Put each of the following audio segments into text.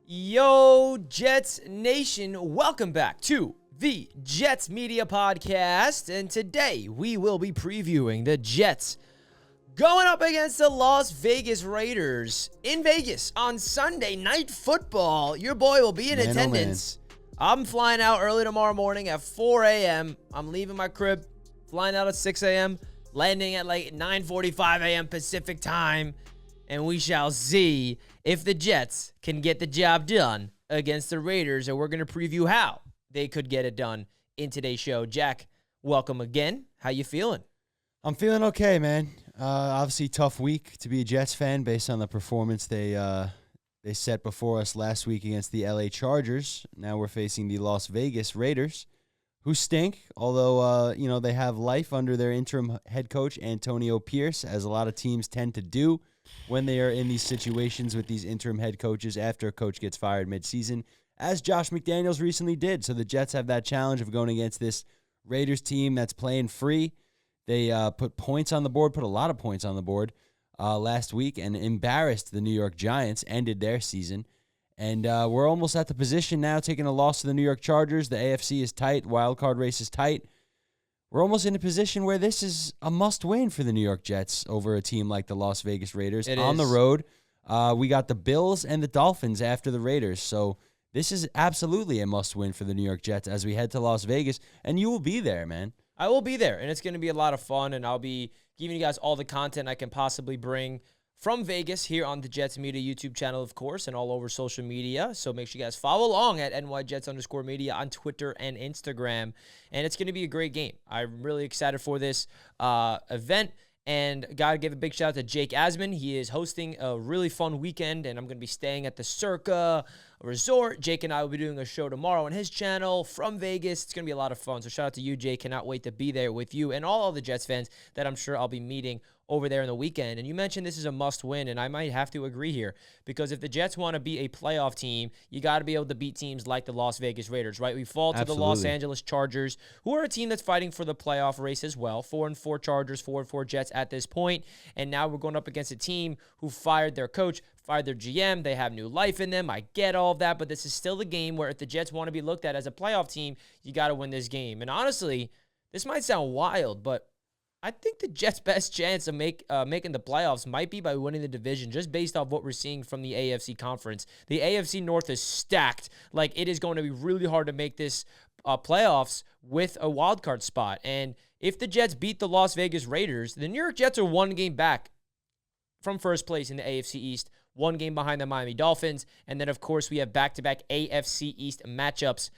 Yo, Jets Nation, welcome back to the Jets Media Podcast, and today we will be previewing the Jets going up against the Las Vegas Raiders in Vegas on Sunday Night Football. Your boy will be in attendance. I'm flying out early tomorrow morning at 4 a.m. I'm leaving my crib, flying out at 6 a.m., landing at like 9:45 a.m. Pacific time, and we shall see if the Jets can get the job done against the Raiders, and we're going to preview how they could get it done in today's show. Jack, welcome again. How you feeling? I'm feeling okay, man. Obviously, tough week to be a Jets fan based on the performance they set before us last week against the LA Chargers. Now we're facing the Las Vegas Raiders, who stink, although they have life under their interim head coach, Antonio Pierce, as a lot of teams tend to do when they are in these situations with these interim head coaches after a coach gets fired midseason, as Josh McDaniels recently did. So the Jets have that challenge of going against this Raiders team that's playing free. They put points on the board, put a lot of points on the board last week, and embarrassed the New York Giants, ended their season. And we're almost at the position now, taking a loss to the New York Chargers. The AFC is tight. Wild card race is tight. We're almost in a position where this is a must-win for the New York Jets over a team like the Las Vegas Raiders. On the road, we got the Bills and the Dolphins after the Raiders. So this is absolutely a must-win for the New York Jets as we head to Las Vegas. And you will be there, man. I will be there, and it's going to be a lot of fun, and I'll be giving you guys all the content I can possibly bring from Vegas here on the Jets Media YouTube channel, of course, and all over social media. So make sure you guys follow along at NYJets_media on Twitter and Instagram. And it's going to be a great game. I'm really excited for this event. And got to give a big shout out to Jake Asman. He is hosting a really fun weekend, and I'm going to be staying at the Circa Resort. Jake and I will be doing a show tomorrow on his channel from Vegas. It's going to be a lot of fun. So shout out to you, Jake. Cannot wait to be there with you and all the Jets fans that I'm sure I'll be meeting over there in the weekend. And you mentioned this is a must-win, and I might have to agree here, because if the Jets want to be a playoff team, you got to be able to beat teams like the Las Vegas Raiders, right? We fall to the Los Angeles Chargers, who are a team that's fighting for the playoff race as well. 4-4 Chargers, 4-4 Jets at this point. And now we're going up against a team who fired their coach, fired their GM. They have new life in them. I get all of that, but this is still the game where if the Jets want to be looked at as a playoff team, you got to win this game. And honestly, this might sound wild, but I think the Jets' best chance of making the playoffs might be by winning the division, just based off what we're seeing from the AFC conference. The AFC North is stacked. Like, it is going to be really hard to make this playoffs with a wild card spot. And if the Jets beat the Las Vegas Raiders, the New York Jets are one game back from first place in the AFC East, one game behind the Miami Dolphins. And then, of course, we have back-to-back AFC East matchups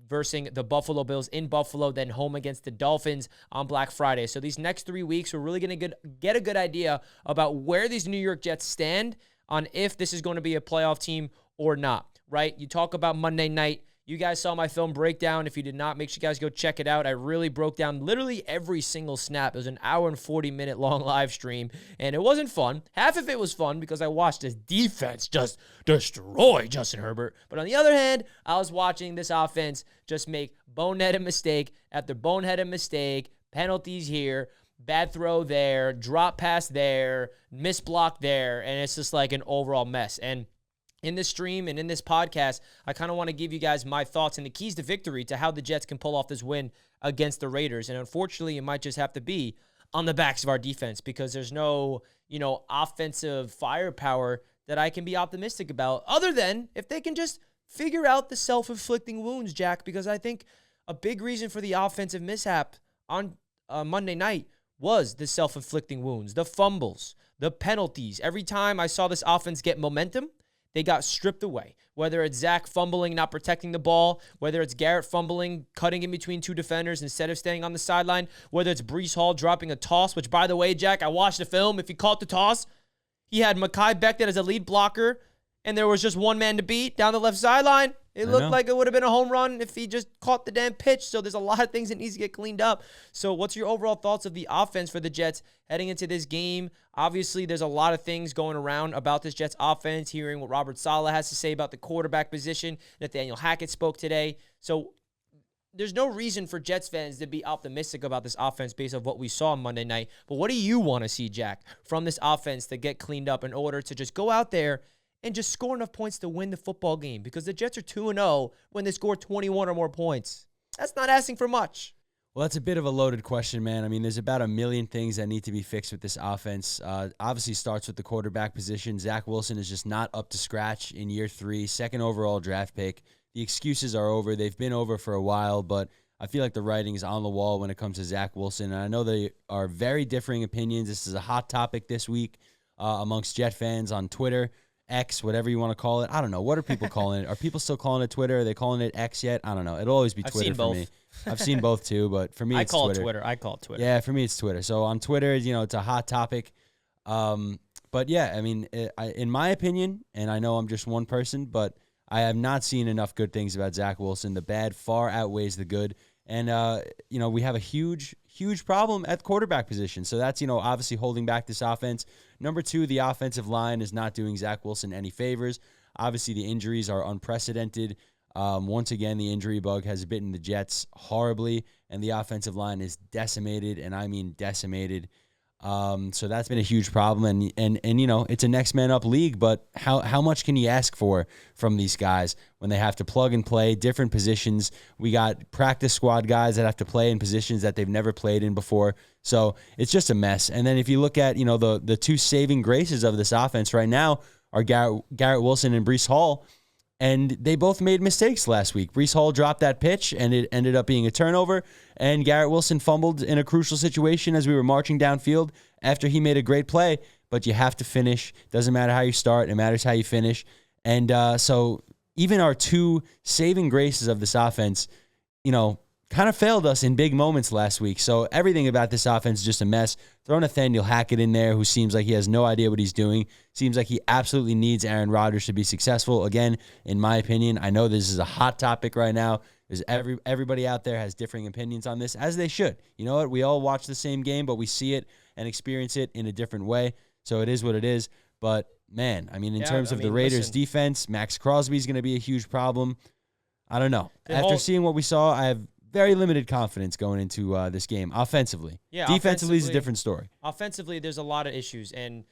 versus the Buffalo Bills in Buffalo, then home against the Dolphins on Black Friday. So these next 3 weeks, we're really going to get a good idea about where these New York Jets stand on if this is going to be a playoff team or not, right? You talk about Monday night. You guys saw my film breakdown. If you did not, make sure you guys go check it out. I really broke down literally every single snap. It was an hour and 40-minute long live stream, and it wasn't fun. Half of it was fun because I watched this defense just destroy Justin Herbert. But on the other hand, I was watching this offense just make boneheaded mistake after boneheaded mistake, penalties here, bad throw there, drop pass there, missed block there, and it's just like an overall mess. And in this stream and in this podcast, I kind of want to give you guys my thoughts and the keys to victory to how the Jets can pull off this win against the Raiders. And unfortunately, it might just have to be on the backs of our defense, because there's no, offensive firepower that I can be optimistic about, other than if they can just figure out the self-inflicting wounds, Jack, because I think a big reason for the offensive mishap on Monday night was the self-inflicting wounds, the fumbles, the penalties. Every time I saw this offense get momentum, they got stripped away. Whether it's Zach fumbling, not protecting the ball, whether it's Garrett fumbling, cutting in between two defenders instead of staying on the sideline, whether it's Breece Hall dropping a toss, which, by the way, Jack, I watched the film. If he caught the toss, he had Mekhi Becton as a lead blocker, and there was just one man to beat down the left sideline. It looked like it would have been a home run if he just caught the damn pitch. So there's a lot of things that needs to get cleaned up. So what's your overall thoughts of the offense for the Jets heading into this game? Obviously, there's a lot of things going around about this Jets offense, hearing what Robert Saleh has to say about the quarterback position. Nathaniel Hackett spoke today. So there's no reason for Jets fans to be optimistic about this offense based on what we saw on Monday night. But what do you want to see, Jack, from this offense to get cleaned up in order to just go out there and just score enough points to win the football game, because the Jets are 2-0 when they score 21 or more points. That's not asking for much. Well, that's a bit of a loaded question, man. I mean, there's about a million things that need to be fixed with this offense. Obviously starts with the quarterback position. Zach Wilson is just not up to scratch in year 3, second overall draft pick. The excuses are over. They've been over for a while, but I feel like the writing is on the wall when it comes to Zach Wilson. And I know there are very differing opinions. This is a hot topic this week amongst Jet fans on Twitter, X, whatever you want to call it. I don't know. What are people calling it? Are people still calling it Twitter? Are they calling it X yet? I don't know. It'll always be Twitter for me. I've seen both too, but for me, it's Twitter. I call it Twitter. Yeah, for me, it's Twitter. So on Twitter, it's a hot topic. But yeah, I mean, in my opinion, and I know I'm just one person, but I have not seen enough good things about Zach Wilson. The bad far outweighs the good. And, we have a huge problem at the quarterback position. So that's, obviously holding back this offense. Number 2, the offensive line is not doing Zach Wilson any favors. Obviously, the injuries are unprecedented. Once again, the injury bug has bitten the Jets horribly, and the offensive line is decimated, and I mean decimated. So that's been a huge problem, and it's a next man up league, but how much can you ask for from these guys when they have to plug and play different positions? We got practice squad guys that have to play in positions that they've never played in before. So it's just a mess. And then if you look at, the 2 saving graces of this offense right now are Garrett Wilson and Breece Hall. And they both made mistakes last week. Breece Hall dropped that pitch, and it ended up being a turnover. And Garrett Wilson fumbled in a crucial situation as we were marching downfield after he made a great play. But you have to finish. Doesn't matter how you start. It matters how you finish. And so even our 2 saving graces of this offense, kind of failed us in big moments last week. So everything about this offense is just a mess. Throw Nathaniel Hackett in there, who seems like he has no idea what he's doing. Seems like he absolutely needs Aaron Rodgers to be successful. Again, in my opinion, I know this is a hot topic right now. There's everybody out there has differing opinions on this, as they should. You know what? We all watch the same game, but we see it and experience it in a different way. So it is what it is. But, man, I mean, in terms of the Raiders' defense, Max Crosby is going to be a huge problem. I don't know. After seeing what we saw, I have very limited confidence going into this game offensively. Yeah, defensively is a different story. Offensively, there's a lot of issues, and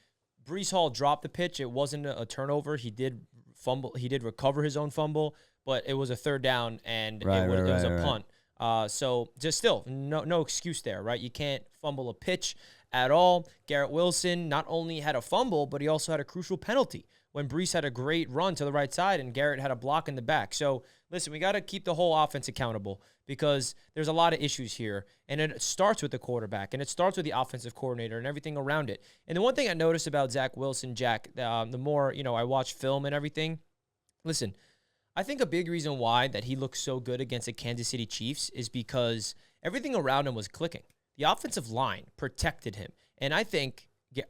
Breece Hall dropped the pitch. It wasn't a turnover. He did fumble. He did recover his own fumble, but it was a 3rd down, and it was a punt. So just still, no excuse there, right? You can't fumble a pitch at all. Garrett Wilson not only had a fumble, but he also had a crucial penalty when Breece had a great run to the right side and Garrett had a block in the back. So listen, we got to keep the whole offense accountable, because there's a lot of issues here, and it starts with the quarterback, and it starts with the offensive coordinator and everything around it. And the one thing I noticed about Zach Wilson, Jack, the more I watch film and everything, listen, I think a big reason why that he looks so good against the Kansas City Chiefs is because everything around him was clicking. The offensive line protected him, and I think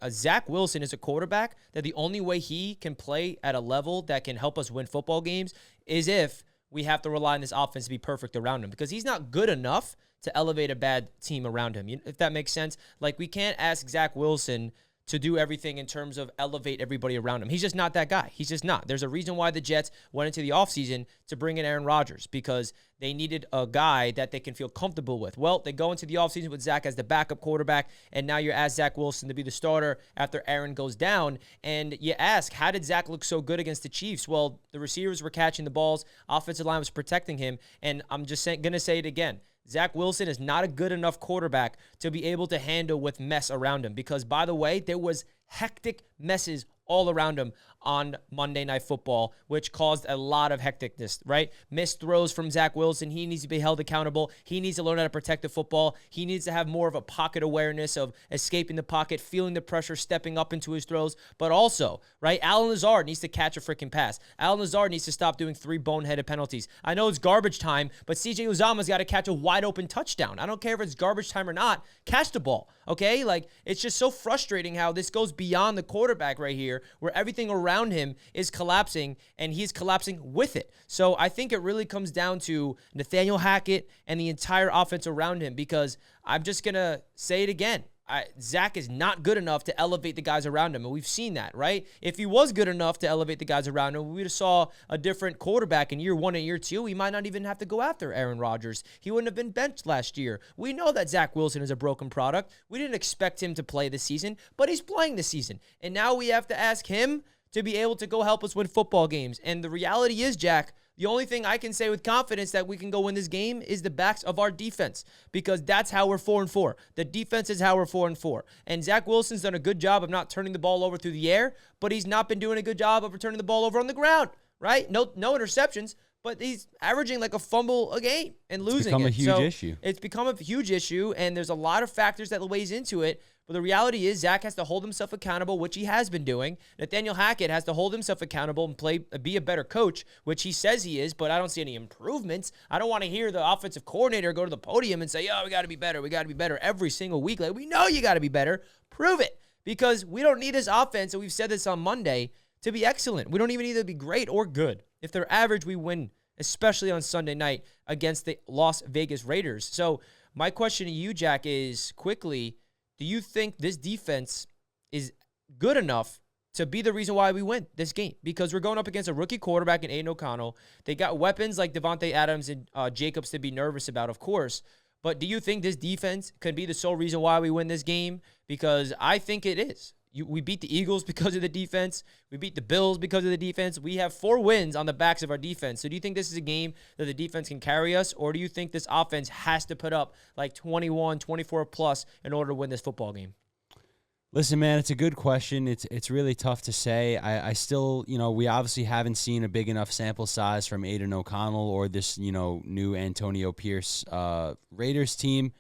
Zach Wilson is a quarterback that the only way he can play at a level that can help us win football games is if we have to rely on this offense to be perfect around him, because he's not good enough to elevate a bad team around him, if that makes sense. Like, we can't ask Zach Wilson to do everything in terms of elevate everybody around him. He's just not that guy. He's just not. There's a reason why the Jets went into the offseason to bring in Aaron Rodgers, because they needed a guy that they can feel comfortable with. Well, they go into the offseason with Zach as the backup quarterback, and now you're asked Zach Wilson to be the starter after Aaron goes down. And you ask, how did Zach look so good against the Chiefs? Well, the receivers were catching the balls, offensive line was protecting him, and I'm just going to say it again. Zach Wilson is not a good enough quarterback to be able to handle with mess around him, because, by the way, there was hectic messes all around him on Monday Night Football, which caused a lot of hecticness, right? Missed throws from Zach Wilson. He needs to be held accountable. He needs to learn how to protect the football. He needs to have more of a pocket awareness of escaping the pocket, feeling the pressure, stepping up into his throws. But also, right, Allen Lazard needs to catch a freaking pass. Allen Lazard needs to stop doing 3 boneheaded penalties. I know it's garbage time, but CJ Uzomah's got to catch a wide open touchdown. I don't care if it's garbage time or not. Catch the ball, okay? Like, it's just so frustrating how this goes beyond the quarterback right here, where everything around him is collapsing, and he's collapsing with it. So I think it really comes down to Nathaniel Hackett and the entire offense around him, because I'm just going to say it again. Zach is not good enough to elevate the guys around him, and we've seen that, right? If he was good enough to elevate the guys around him, we would have saw a different quarterback in year 1 and year 2. He might not even have to go after Aaron Rodgers. He wouldn't have been benched last year. We know that Zach Wilson is a broken product. We didn't expect him to play this season, but he's playing this season. And now we have to ask him to be able to go help us win football games. And the reality is, Jack, the only thing I can say with confidence that we can go win this game is the backs of our defense, because that's how we're 4-4. The defense is how we're 4-4. And Zach Wilson's done a good job of not turning the ball over through the air, but he's not been doing a good job of returning the ball over on the ground, right? No interceptions, but he's averaging like a fumble a game and losing it. It's become a huge issue. It's become a huge issue, and there's a lot of factors that weighs into it. But the reality is Zach has to hold himself accountable, which he has been doing. Nathaniel Hackett has to hold himself accountable and be a better coach, which he says he is, but I don't see any improvements. I don't want to hear the offensive coordinator go to the podium and say, we got to be better. We got to be better every single week. Like, we know you got to be better. Prove it, because we don't need this offense, and we've said this on Monday, to be excellent. We don't even need to be great or good. If they're average, we win, especially on Sunday night against the Las Vegas Raiders. So my question to you, Jack, is quickly, do you think this defense is good enough to be the reason why we win this game? Because we're going up against a rookie quarterback in Aiden O'Connell. They got weapons like Devontae Adams and Jacobs to be nervous about, of course. But do you think this defense could be the sole reason why we win this game? Because I think it is. We beat the Eagles because of the defense. We beat the Bills because of the defense. We have 4 wins on the backs of our defense. So do you think this is a game that the defense can carry us, or do you think this offense has to put up like 21, 24 plus in order to win this football game? Listen, man, it's a good question. It's really tough to say. I still, we obviously haven't seen a big enough sample size from Aiden O'Connell or this, new Antonio Pierce Raiders team.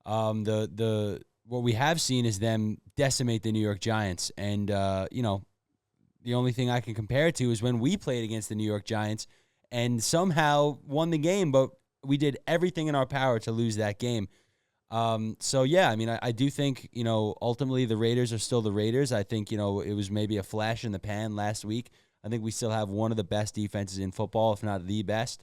What we have seen is them decimate the New York Giants. And, the only thing I can compare it to is when we played against the New York Giants and somehow won the game, but we did everything in our power to lose that game. I do think, ultimately the Raiders are still the Raiders. I think, it was maybe a flash in the pan last week. I think we still have one of the best defenses in football, if not the best.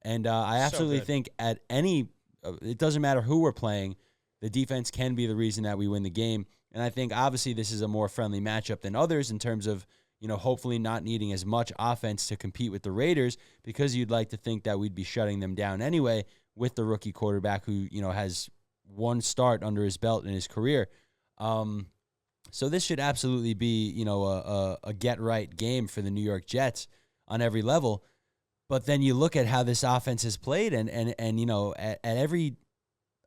And I absolutely think it doesn't matter who we're playing, the defense can be the reason that we win the game. And I think, obviously, this is a more friendly matchup than others in terms of, hopefully not needing as much offense to compete with the Raiders, because you'd like to think that we'd be shutting them down anyway with the rookie quarterback who, has one start under his belt in his career. So this should absolutely be, a get-right game for the New York Jets on every level. But then you look at how this offense has played, and at every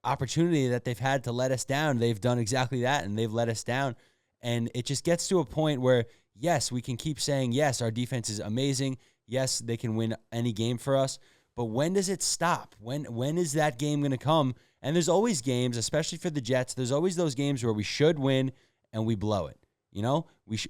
opportunity that they've had to let us down, they've done exactly that, and they've let us down. And it just gets to a point where, yes, we can keep saying, yes, our defense is amazing. Yes, they can win any game for us. But when does it stop? When is that game going to come? And there's always games, especially for the Jets, there's always those games where we should win and we blow it.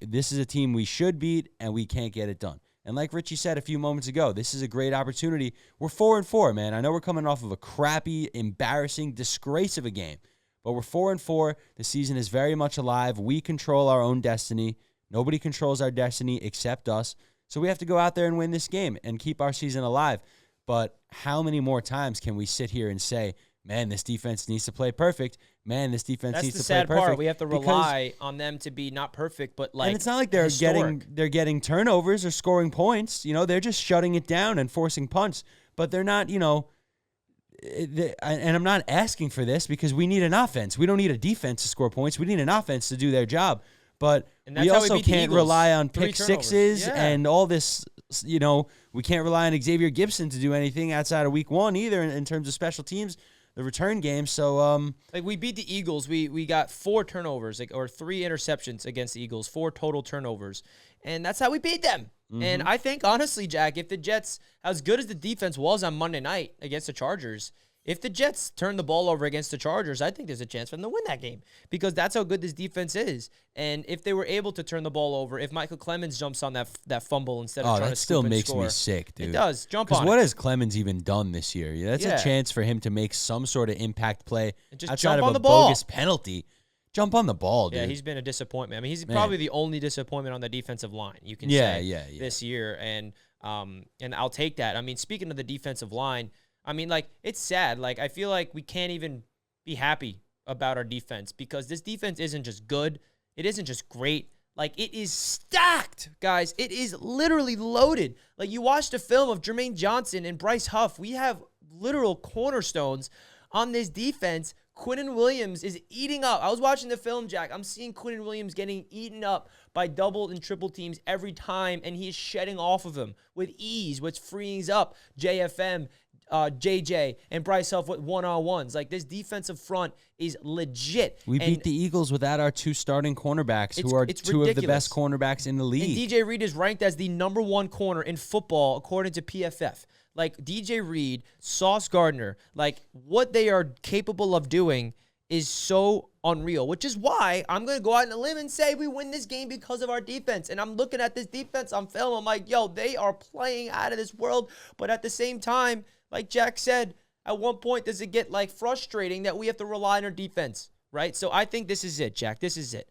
This is a team we should beat, and we can't get it done. And like Richie said a few moments ago, this is a great opportunity. We're 4-4, man. I know we're coming off of a crappy, embarrassing disgrace of a game, but we're 4-4. The season is very much alive. We control our own destiny. Nobody controls our destiny except us. So we have to go out there and win this game and keep our season alive. But how many more times can we sit here and say, man, this defense needs to play perfect. Man, this defense needs to play perfect. That's the sad part. We have to rely on them to be not perfect, but like, and it's not like they're getting turnovers or scoring points. They're just shutting it down and forcing punts. But they're not, and I'm not asking for this because we need an offense. We don't need a defense to score points. We need an offense to do their job. But we also can't rely on pick sixes and all this. We can't rely on Xavier Gibson to do anything outside of week 1 either in terms of special teams. The return game, so we beat the Eagles. We got 4 turnovers, or 3 interceptions against the Eagles, 4 total turnovers, and that's how we beat them. Mm-hmm. And I think honestly, Jack, if the Jets, as good as the defense was on Monday night against the Chargers, if the Jets turn the ball over against the Chargers, I think there's a chance for them to win that game, because that's how good this defense is. And if they were able to turn the ball over, if Michael Clemens jumps on that fumble instead of trying to scoop and score, that still makes me sick, dude. It does. Jump on it. Because what has Clemens even done this year? That's a chance for him to make some sort of impact play outside of a bogus penalty. Jump on the ball, dude. Yeah, he's been a disappointment. I mean, he's probably the only disappointment on the defensive line, you can say, this year. And I'll take that. I mean, speaking of the defensive line, I mean, it's sad. I feel like we can't even be happy about our defense, because this defense isn't just good. It isn't just great. It is stacked, guys. It is literally loaded. You watched a film of Jermaine Johnson and Bryce Huff. We have literal cornerstones on this defense. Quinnen Williams is eating up. I was watching the film, Jack. I'm seeing Quinnen Williams getting eaten up by double and triple teams every time, and he is shedding off of them with ease, which frees up JFM, JJ, and Bryce Huff with one-on-ones. Like, this defensive front is legit. We beat the Eagles without our 2 starting cornerbacks, who are 2 of the best cornerbacks in the league. And DJ Reed is ranked as the #1 corner in football, according to PFF. Like, DJ Reed, Sauce Gardner, like, what they are capable of doing is so unreal, which is why I'm going to go out on a limb and say we win this game because of our defense. And I'm looking at this defense on film. I'm like, yo, they are playing out of this world. But at the same time, like Jack said, at one point, does it get, like, frustrating that we have to rely on our defense, right? So I think this is it, Jack. This is it.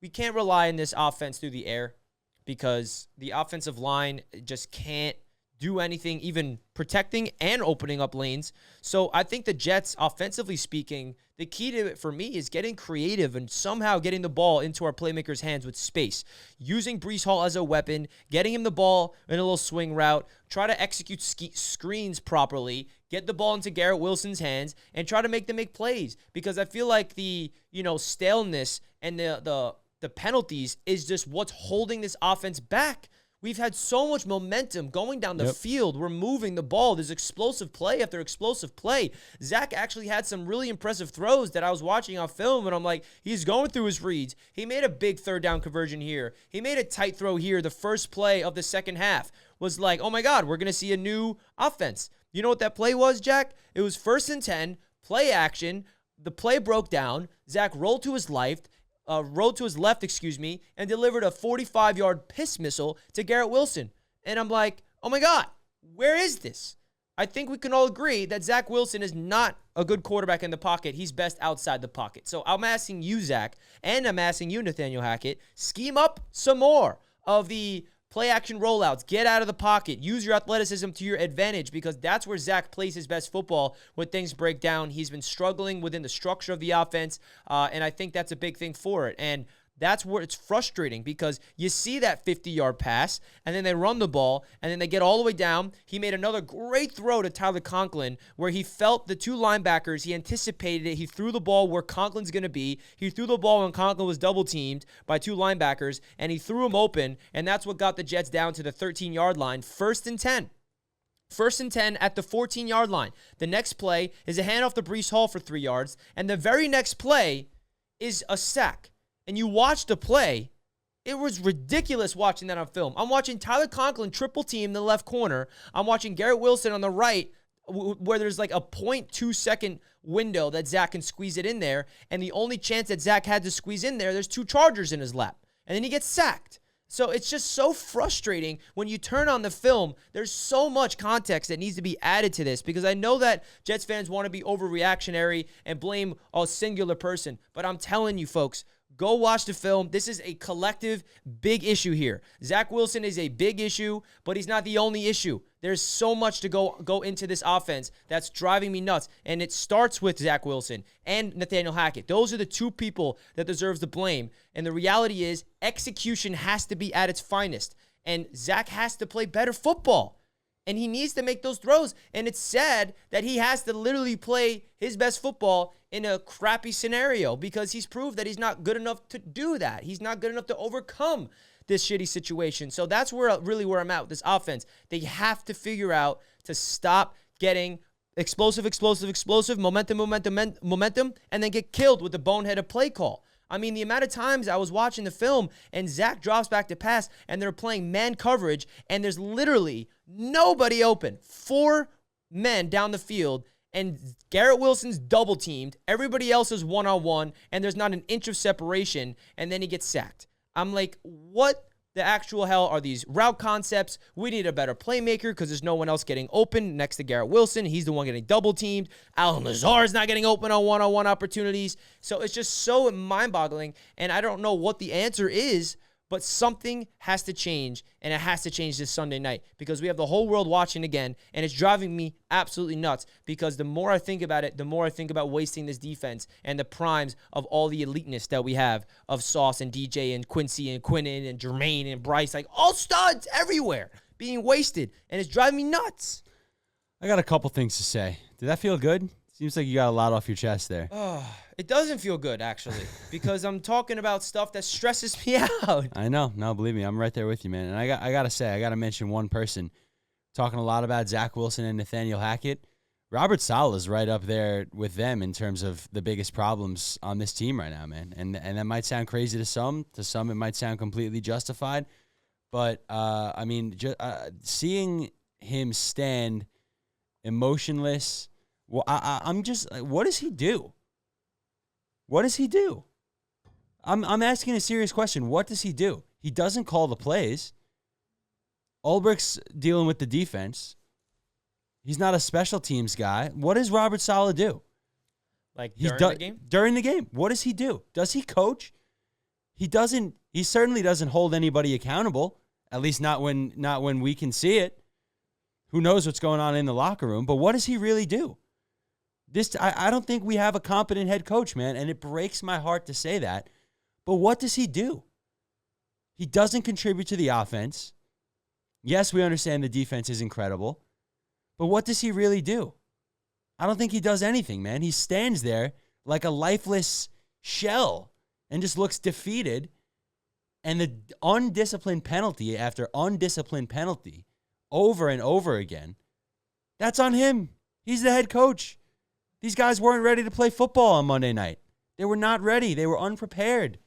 We can't rely on this offense through the air because the offensive line just can't do anything, even protecting and opening up lanes. So I think the Jets, offensively speaking, the key to it for me is getting creative and somehow getting the ball into our playmakers' hands with space. Using Breece Hall as a weapon, getting him the ball in a little swing route, try to execute screens properly, get the ball into Garrett Wilson's hands, and try to make them make plays. Because I feel like the, staleness and the penalties is just what's holding this offense back. We've had so much momentum going down the field. We're moving the ball. There's explosive play after explosive play. Zach actually had some really impressive throws that I was watching on film, and I'm like, he's going through his reads. He made a big third down conversion here. He made a tight throw here. The first play of the second half was like, oh my God, we're going to see a new offense. You know what that play was, Jack? It was 1st and 10, play action. The play broke down. Zach rolled to his left, and delivered a 45-yard piss missile to Garrett Wilson. And I'm like, oh my God, where is this? I think we can all agree that Zach Wilson is not a good quarterback in the pocket. He's best outside the pocket. So I'm asking you, Zach, and I'm asking you, Nathaniel Hackett, scheme up some more of the play-action rollouts. Get out of the pocket. Use your athleticism to your advantage because that's where Zach plays his best football when things break down. He's been struggling within the structure of the offense, and I think that's a big thing for it. And that's where it's frustrating because you see that 50-yard pass, and then they run the ball, and then they get all the way down. He made another great throw to Tyler Conklin where he felt the 2 linebackers. He anticipated it. He threw the ball where Conklin's going to be. He threw the ball when Conklin was double-teamed by 2 linebackers, and he threw him open, and that's what got the Jets down to the 13-yard line, 1st and 10. 1st and 10 at the 14-yard line. The next play is a handoff to Breece Hall for 3 yards, and the very next play is a sack. And you watch the play, it was ridiculous watching that on film. I'm watching Tyler Conklin triple team in the left corner. I'm watching Garrett Wilson on the right where there's like a 0.2 second window that Zach can squeeze it in there. And the only chance that Zach had to squeeze in there's 2 Chargers in his lap. And then he gets sacked. So it's just so frustrating when you turn on the film. There's so much context that needs to be added to this because I know that Jets fans want to be overreactionary and blame a singular person. But I'm telling you, folks, go watch the film. This is a collective big issue here. Zach Wilson is a big issue, but he's not the only issue. There's so much to go into this offense that's driving me nuts, and it starts with Zach Wilson and Nathaniel Hackett. Those are the 2 people that deserves the blame, and the reality is execution has to be at its finest, and Zach has to play better football. And he needs to make those throws. And it's sad that he has to literally play his best football in a crappy scenario because he's proved that he's not good enough to do that. He's not good enough to overcome this shitty situation. So that's where I'm at with this offense. They have to figure out to stop getting explosive, momentum, and then get killed with the boneheaded play call. I mean, the amount of times I was watching the film and Zach drops back to pass and they're playing man coverage and there's literally nobody open. 4 men down the field and Garrett Wilson's double teamed. Everybody else is one-on-one and there's not an inch of separation and then he gets sacked. I'm like, what the actual hell are these route concepts? We need a better playmaker because there's no one else getting open next to Garrett Wilson. He's the one getting double teamed. Alan Lazard's not getting open on one-on-one opportunities. So it's just so mind-boggling, and I don't know what the answer is, but something has to change, and it has to change this Sunday night because we have the whole world watching again, and it's driving me absolutely nuts because the more I think about it, the more I think about wasting this defense and the primes of all the eliteness that we have of Sauce and DJ and Quincy and Quinnen and Jermaine and Bryce, like all studs everywhere being wasted, and it's driving me nuts. I got a couple things to say. Did that feel good? Seems like you got a lot off your chest there. It doesn't feel good, actually, because I'm talking about stuff that stresses me out. I know. No, believe me, I'm right there with you, man. And I gotta mention one person talking a lot about Zach Wilson and Nathaniel Hackett. Robert Saleh is right up there with them in terms of the biggest problems on this team right now, man. And that might sound crazy to some. To some, it might sound completely justified. But I mean, seeing him stand emotionless. Well, I'm just. What does he do? What does he do? I'm asking a serious question. What does he do? He doesn't call the plays. Ulbricht's dealing with the defense. He's not a special teams guy. What does Robert Saleh do? Like during the game? During the game. What does he do? Does he coach? He doesn't. He certainly doesn't hold anybody accountable. At least not when we can see it. Who knows what's going on in the locker room? But what does he really do? I don't think we have a competent head coach, man, and it breaks my heart to say that. But what does he do? He doesn't contribute to the offense. Yes, we understand the defense is incredible. But what does he really do? I don't think he does anything, man. He stands there like a lifeless shell and just looks defeated. And the undisciplined penalty after undisciplined penalty over and over again, that's on him. He's the head coach. These guys weren't ready to play football on Monday night. They were not ready. They were unprepared.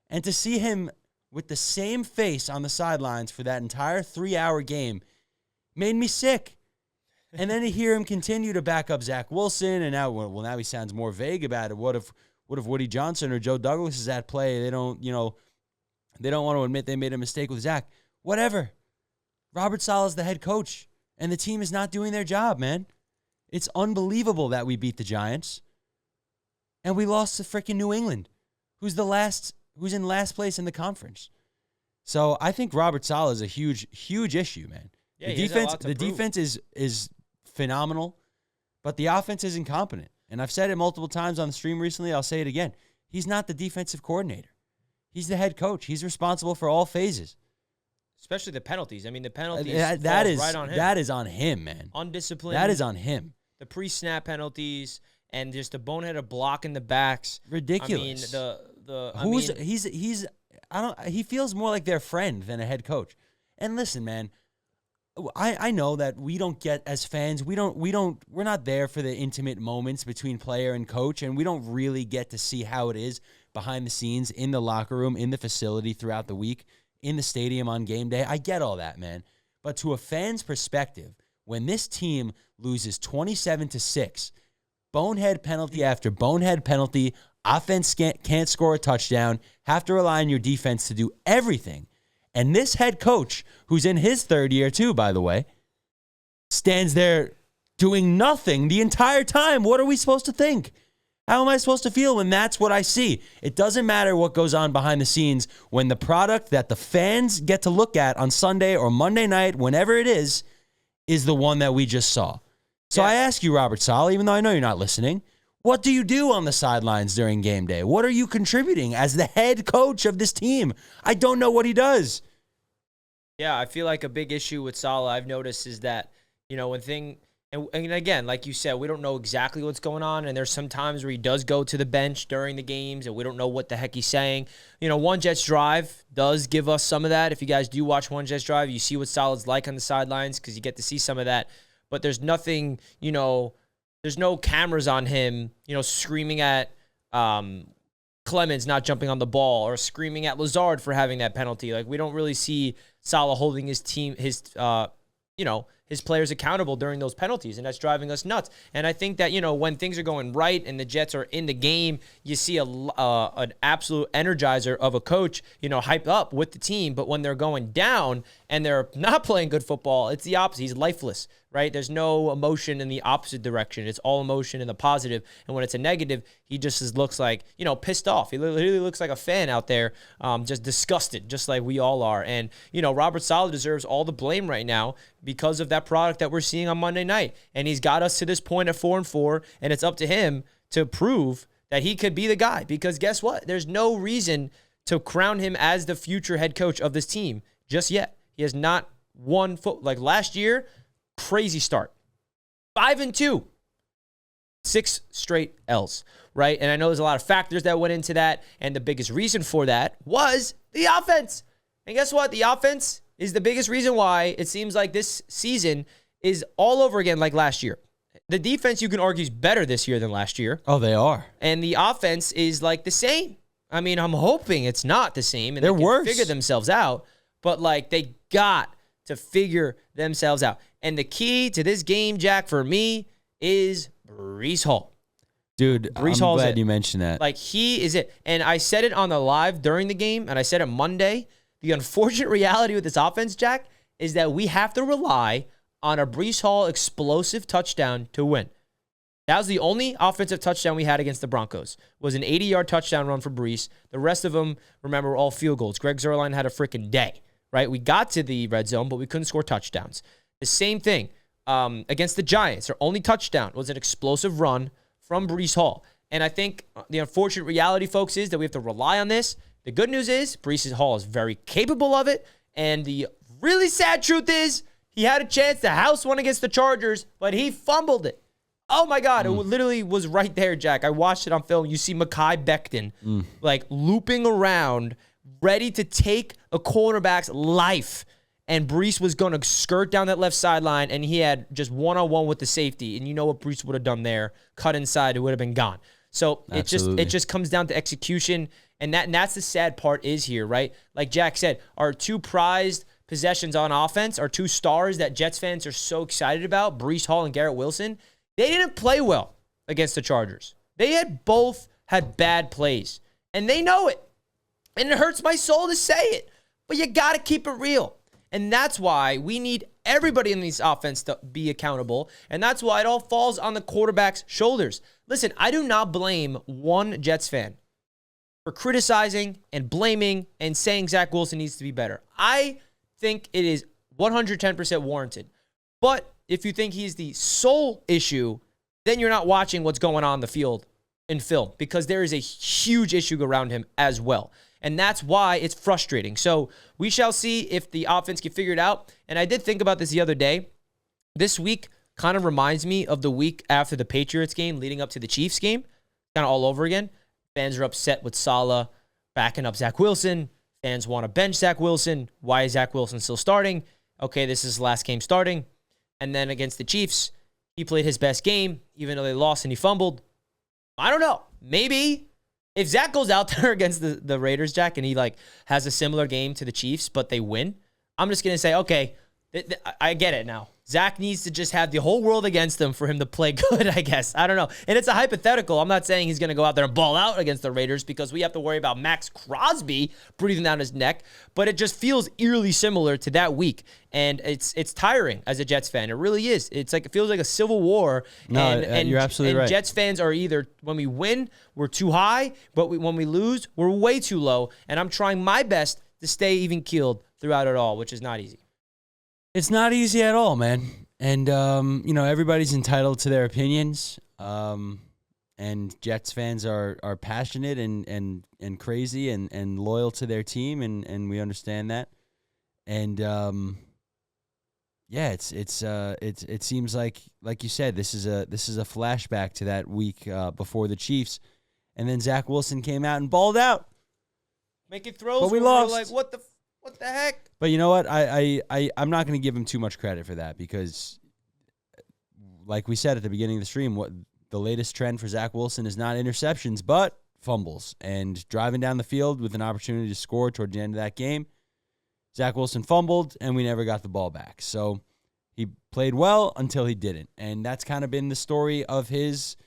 And to see him with the same face on the sidelines for that entire 3-hour game made me sick. And then to hear him continue to back up Zach Wilson, and now he sounds more vague about it. What if Woody Johnson or Joe Douglas is at play? They don't want to admit they made a mistake with Zach. Whatever. Robert Saleh is the head coach, and the team is not doing their job, man. It's unbelievable that we beat the Giants, and we lost to freaking New England, who's in last place in the conference. So I think Robert Saleh is a huge issue, man. Yeah, the defense is phenomenal, but the offense is incompetent. And I've said it multiple times on the stream recently. I'll say it again. He's not the defensive coordinator. He's the head coach. He's responsible for all phases. Especially the penalties. I mean, the penalties that is right on him. That is on him, man. Undisciplined. That is on him. The pre-snap penalties and just the boneheaded block in the backs. Ridiculous. I mean, he feels more like their friend than a head coach. And listen, man, I know that we don't get, as fans, we're not there for the intimate moments between player and coach, and we don't really get to see how it is behind the scenes in the locker room, in the facility throughout the week, in the stadium on game day. I get all that, man. But to a fan's perspective, when this team loses 27-6, bonehead penalty after bonehead penalty, offense can't score a touchdown, have to rely on your defense to do everything. And this head coach, who's in his third year too, by the way, stands there doing nothing the entire time. What are we supposed to think? How am I supposed to feel when that's what I see? It doesn't matter what goes on behind the scenes when the product that the fans get to look at on Sunday or Monday night, whenever it is the one that we just saw. So I ask you, Robert Saleh, even though I know you're not listening, what do you do on the sidelines during game day? What are you contributing as the head coach of this team? I don't know what he does. Yeah, I feel like a big issue with Saleh I've noticed is that, and again, like you said, we don't know exactly what's going on, and there's some times where he does go to the bench during the games, and we don't know what the heck he's saying. One Jets Drive does give us some of that. If you guys do watch One Jets Drive, you see what Saleh's like on the sidelines because you get to see some of that. But there's nothing, there's no cameras on him, screaming at Clemens not jumping on the ball or screaming at Lazard for having that penalty. Like, we don't really see Saleh holding his team, his players accountable during those penalties, and that's driving us nuts. And I think that, when things are going right and the Jets are in the game, you see an absolute energizer of a coach, hype up with the team. But when they're going down and they're not playing good football, it's the opposite. He's lifeless, right? There's no emotion in the opposite direction. It's all emotion in the positive. And when it's a negative, he just looks like, pissed off. He literally looks like a fan out there, just disgusted, just like we all are. And, Robert Saleh deserves all the blame right now because of that product that we're seeing on Monday night. And he's got us to this point at 4-4, and it's up to him to prove that he could be the guy. Because guess what? There's no reason to crown him as the future head coach of this team just yet. He has not won like last year. Crazy start. 5-2. 6 straight L's, right? And I know there's a lot of factors that went into that, and the biggest reason for that was the offense. And guess what? The offense is the biggest reason why it seems like this season is all over again like last year. The defense, you can argue, is better this year than last year. Oh, they are. And the offense is like the same. I mean, I'm hoping it's not the same and they're they can worse. figure themselves out, but like they got to figure themselves out. And the key to this game, Jack, for me is Breece Hall. Dude, Breece I'm Hall's glad it. you mentioned that. Like, he is it. And I said it on the live during the game, and I said it Monday. The unfortunate reality with this offense, Jack, is that we have to rely on a Breece Hall explosive touchdown to win. That was the only offensive touchdown we had against the Broncos, was an 80-yard touchdown run for Breece. The rest of them, remember, were all field goals. Greg Zuerlein had a freaking day, right? We got to the red zone, but we couldn't score touchdowns. The same thing against the Giants. Their only touchdown was an explosive run from Breece Hall. And I think the unfortunate reality, folks, is that we have to rely on this. The good news is Breece Hall is very capable of it. And the really sad truth is he had a chance to house one against the Chargers, but he fumbled it. Oh, my God. It literally was right there, Jack. I watched it on film. You see Mekhi Becton, like, looping around, ready to take a cornerback's life. And Breece was going to skirt down that left sideline, and he had just one-on-one with the safety. And you know what Breece would have done there? Cut inside, it would have been gone. So it just comes down to execution, and that's the sad part is here, right? Like Jack said, our two prized possessions on offense, our two stars that Jets fans are so excited about, Breece Hall and Garrett Wilson, they didn't play well against the Chargers. They had both had bad plays, and they know it. And it hurts my soul to say it, but you got to keep it real. And that's why we need everybody in this offense to be accountable, and that's why it all falls on the quarterback's shoulders. Listen, I do not blame one Jets fan for criticizing and blaming and saying Zach Wilson needs to be better. I think it is 110% warranted. But if you think he's the sole issue, then you're not watching what's going on the field in film, because there is a huge issue around him as well. And that's why it's frustrating. So we shall see if the offense can figure it out. And I did think about this the other day. This week kind of reminds me of the week after the Patriots game leading up to the Chiefs game, kind of all over again. Fans are upset with Saleh backing up Zach Wilson. Fans want to bench Zach Wilson. Why is Zach Wilson still starting? Okay, this is his last game starting. And then against the Chiefs, he played his best game, even though they lost and he fumbled. I don't know. Maybe if Zach goes out there against the Raiders, Jack, and he like has a similar game to the Chiefs, but they win, I'm just going to say, okay, I get it now. Zach needs to just have the whole world against him for him to play good, I guess. I don't know. And it's a hypothetical. I'm not saying he's going to go out there and ball out against the Raiders, because we have to worry about Max Crosby breathing down his neck. But it just feels eerily similar to that week. And it's tiring as a Jets fan. It really is. It's like, it feels like a civil war. No, and you're absolutely right. Jets fans are either, when we win, we're too high, but when we lose, we're way too low. And I'm trying my best to stay even-keeled throughout it all, which is not easy. It's not easy at all, man. And, everybody's entitled to their opinions. And Jets fans are passionate and crazy and loyal to their team, and we understand that. And, it seems like you said, this is a flashback to that week before the Chiefs. And then Zach Wilson came out and balled out. Making throws. But we lost. Like, what the heck? But you know what? I'm not going to give him too much credit for that, because, like we said at the beginning of the stream, what the latest trend for Zach Wilson is not interceptions, but fumbles. And driving down the field with an opportunity to score toward the end of that game, Zach Wilson fumbled, and we never got the ball back. So he played well until he didn't. And that's kind of been the story of his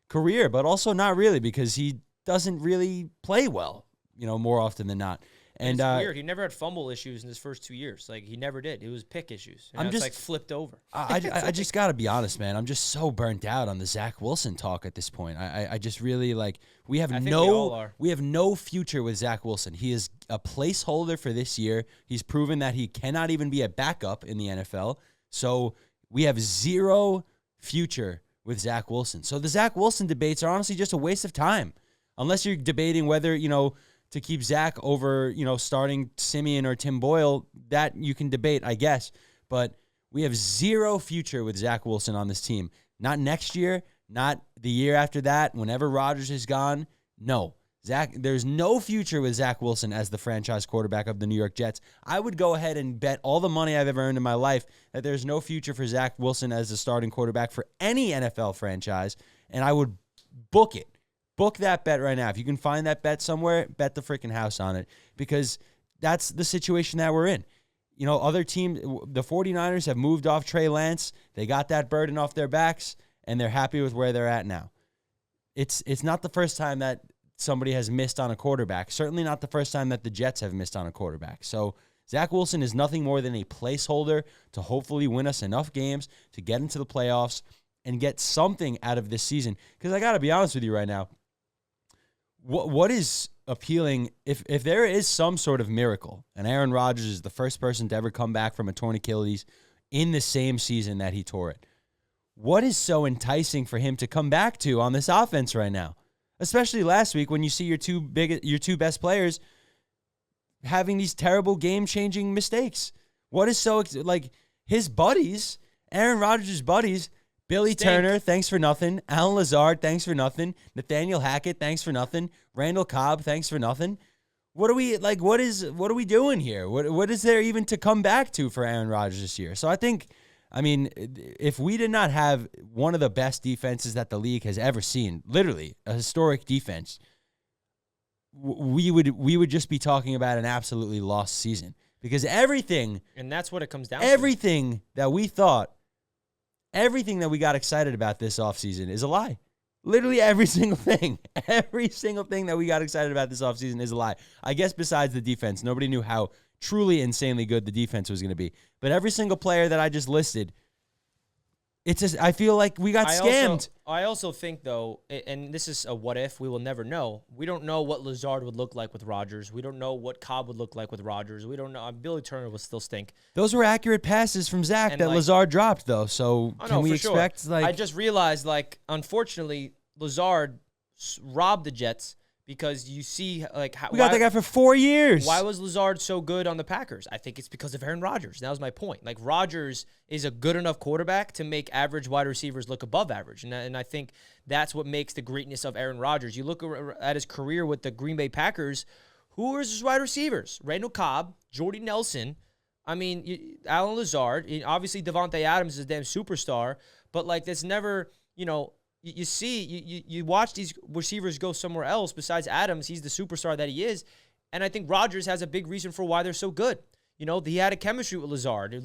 career, but also not really, because he doesn't really play well, more often than not. And it's weird. He never had fumble issues in his first 2 years. Like, he never did. It was pick issues. And it's like flipped over. I just got to be honest, man. I'm just so burnt out on the Zach Wilson talk at this point. I just really, like, we have no future with Zach Wilson. He is a placeholder for this year. He's proven that he cannot even be a backup in the NFL. So we have zero future with Zach Wilson. So the Zach Wilson debates are honestly just a waste of time. Unless you're debating whether, to keep Zach over, starting Simeon or Tim Boyle, that you can debate, I guess. But we have zero future with Zach Wilson on this team. Not next year, not the year after that, whenever Rodgers is gone. No. There's no future with Zach Wilson as the franchise quarterback of the New York Jets. I would go ahead and bet all the money I've ever earned in my life that there's no future for Zach Wilson as the starting quarterback for any NFL franchise, and I would book it. Book that bet right now. If you can find that bet somewhere, bet the freaking house on it, because that's the situation that we're in. You know, other teams, the 49ers have moved off Trey Lance. They got that burden off their backs, and they're happy with where they're at now. It's not the first time that somebody has missed on a quarterback. Certainly not the first time that the Jets have missed on a quarterback. So Zach Wilson is nothing more than a placeholder to hopefully win us enough games to get into the playoffs and get something out of this season. Because I got to be honest with you right now, what is appealing, if there is some sort of miracle, and Aaron Rodgers is the first person to ever come back from a torn Achilles in the same season that he tore it, what is so enticing for him to come back to on this offense right now? Especially last week when you see your two best players having these terrible game-changing mistakes. What is so, like, his buddies, Aaron Rodgers' buddies, Billy Turner, thanks for nothing. Alan Lazard, thanks for nothing. Nathaniel Hackett, thanks for nothing. Randall Cobb, thanks for nothing. What are we doing here? What is there even to come back to for Aaron Rodgers this year? So I mean, if we did not have one of the best defenses that the league has ever seen, literally a historic defense, we would just be talking about an absolutely lost season, because everything, and that's what it comes down to. Everything that we got excited about this offseason is a lie. Literally every single thing. Every single thing that we got excited about this offseason is a lie. I guess besides the defense, nobody knew how truly insanely good the defense was going to be. But every single player that I just listed, I feel like we got scammed. I also think, though, and this is a what if, we will never know. We don't know what Lazard would look like with Rodgers. We don't know what Cobb would look like with Rodgers. We don't know. Billy Turner will still stink. Those were accurate passes from Zach that Lazard dropped, though. So can we expect, sure. I just realized, unfortunately, Lazard robbed the Jets. Because you see, we got that guy for 4 years. Why was Lazard so good on the Packers? I think it's because of Aaron Rodgers. That was my point. Rodgers is a good enough quarterback to make average wide receivers look above average. And I think that's what makes the greatness of Aaron Rodgers. You look at his career with the Green Bay Packers, who were his wide receivers? Randall Cobb, Jordy Nelson, Alan Lazard. Obviously, Devontae Adams is a damn superstar. But, there's never, You watch these receivers go somewhere else besides Adams. He's the superstar that he is. And I think Rodgers has a big reason for why they're so good. He had a chemistry with Lazard.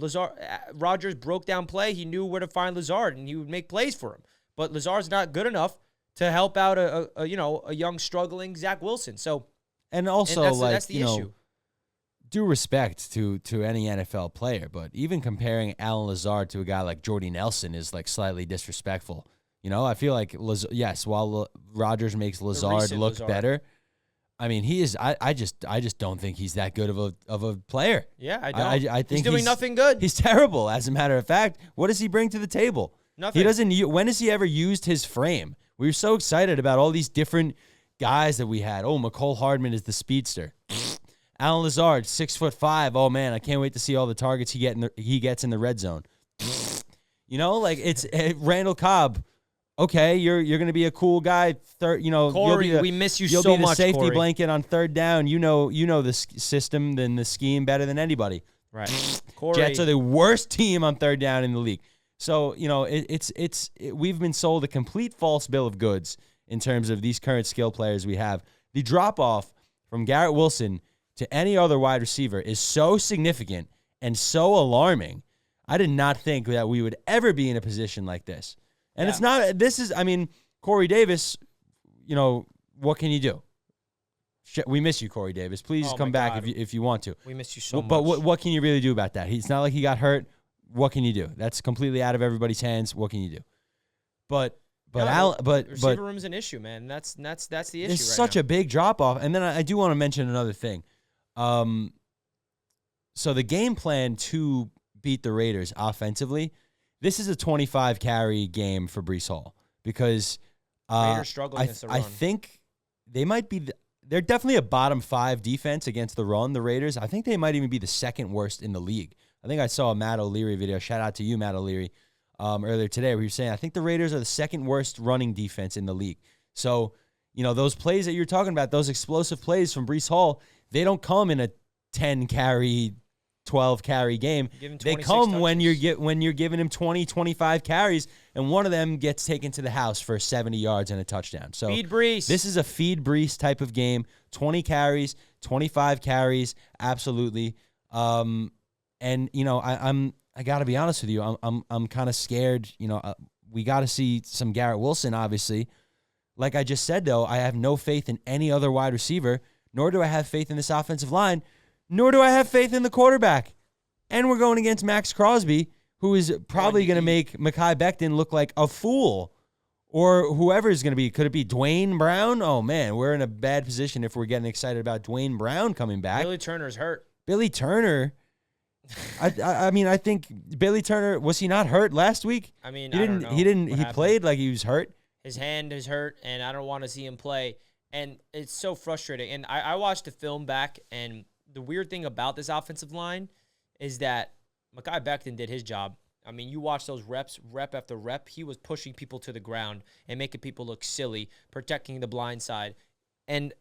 Rodgers broke down play. He knew where to find Lazard, and he would make plays for him. But Lazard's not good enough to help out a young, struggling Zach Wilson. So, and also, that's the issue. Due respect to any NFL player, but even comparing Alan Lazard to a guy like Jordy Nelson is, slightly disrespectful. I feel like, while Rodgers makes Lazard look better, he is. I just don't think he's that good of a player. Yeah, I don't. I think he's doing nothing good. He's terrible. As a matter of fact, what does he bring to the table? Nothing. He doesn't. When has he ever used his frame? We were so excited about all these different guys that we had. Oh, McCole Hardman is the speedster. Alan Lazard, 6'5". Oh man, I can't wait to see all the targets he gets in the red zone. It's Randall Cobb. Okay, you're going to be a cool guy. Corey, we miss you so much. You'll be the safety blanket on third down. You know the system and the scheme better than anybody. Right. Corey. Jets are the worst team on third down in the league. So we've been sold a complete false bill of goods in terms of these current skill players we have. The drop off from Garrett Wilson to any other wide receiver is so significant and so alarming. I did not think that we would ever be in a position like this. And it's not, Corey Davis, what can you do? We miss you, Corey Davis. Please come back if you want to. We miss you so much. But what can you really do about that? It's not like he got hurt. What can you do? That's completely out of everybody's hands. What can you do? But receiver room is an issue, man. That's the issue. It's such a big drop off. And then I do want to mention another thing. So the game plan to beat the Raiders offensively, this is a 25 carry game for Breece Hall because Raiders struggling against the run. I think they might be. They're definitely a bottom 5 defense against the run. The Raiders. I think they might even be the second worst in the league. I think I saw a Matt O'Leary video. Shout out to you, Matt O'Leary. earlier today, where he was saying, I think the Raiders are the second worst running defense in the league. So, those plays that you're talking about, those explosive plays from Breece Hall, they don't come in a 10-carry, 12-carry game. They come when you're giving him 20, 25 carries, and one of them gets taken to the house for 70 yards and a touchdown. So feed Breece. This is a feed Breece type of game. 20 carries, 25 carries, absolutely. I got to be honest with you. I'm kind of scared. We got to see some Garrett Wilson, obviously. Like I just said, though, I have no faith in any other wide receiver, nor do I have faith in this offensive line, nor do I have faith in the quarterback. And we're going against Max Crosby, who is probably going to make Mekhi Becton look like a fool, or whoever is going to be. Could it be Dwayne Brown? Oh, man, we're in a bad position if we're getting excited about Dwayne Brown coming back. Billy Turner's hurt. Billy Turner. I think Billy Turner, was he not hurt last week? I don't know. He played like he was hurt. His hand is hurt, and I don't want to see him play. And it's so frustrating. And I watched the film back, and the weird thing about this offensive line is that Mekhi Becton did his job. I mean, you watch those reps, rep after rep. He was pushing people to the ground and making people look silly, protecting the blind side. And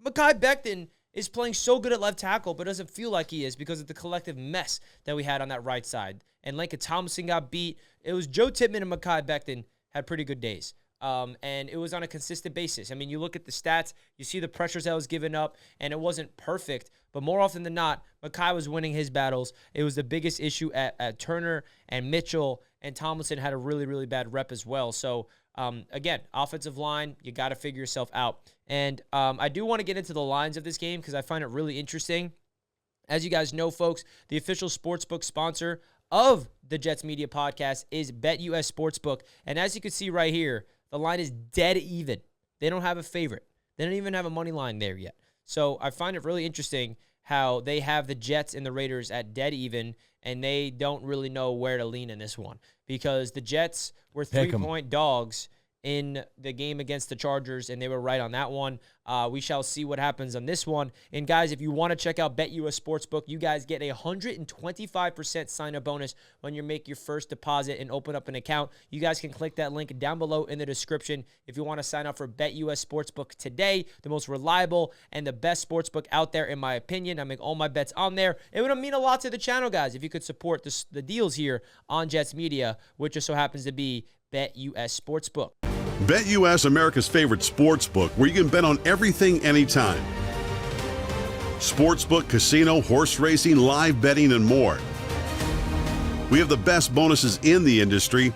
Mekhi Becton is playing so good at left tackle, but doesn't feel like he is because of the collective mess that we had on that right side. And Laken Tomlinson got beat. It was Joe Tippmann and Mekhi Becton had pretty good days. And it was on a consistent basis. I mean, you look at the stats, you see the pressures that was given up, and it wasn't perfect. But more often than not, Mekhi was winning his battles. It was the biggest issue at Turner and Mitchell, and Tomlinson had a really, really bad rep as well. So, again, offensive line, you got to figure yourself out. And I do want to get into the lines of this game because I find it really interesting. As you guys know, folks, the official sportsbook sponsor of the Jets Media Podcast is BetUS Sportsbook. And as you can see right here, the line is dead even. They don't have a favorite. They don't even have a money line there yet. So I find it really interesting how they have the Jets and the Raiders at dead even, and they don't really know where to lean in this one because the Jets were 3-point dogs in the game against the Chargers, and they were right on that one. We shall see what happens on this one. And, guys, if you want to check out BetUS Sportsbook, you guys get a 125% sign-up bonus when you make your first deposit and open up an account. You guys can click that link down below in the description if you want to sign up for BetUS Sportsbook today, the most reliable and the best sportsbook out there, in my opinion. I make all my bets on there. It would mean a lot to the channel, guys, if you could support the deals here on Jets Media, which just so happens to be BetUS Sportsbook. BetUS, America's favorite sportsbook, where you can bet on everything, anytime. Sportsbook, casino, horse racing, live betting, and more. We have the best bonuses in the industry.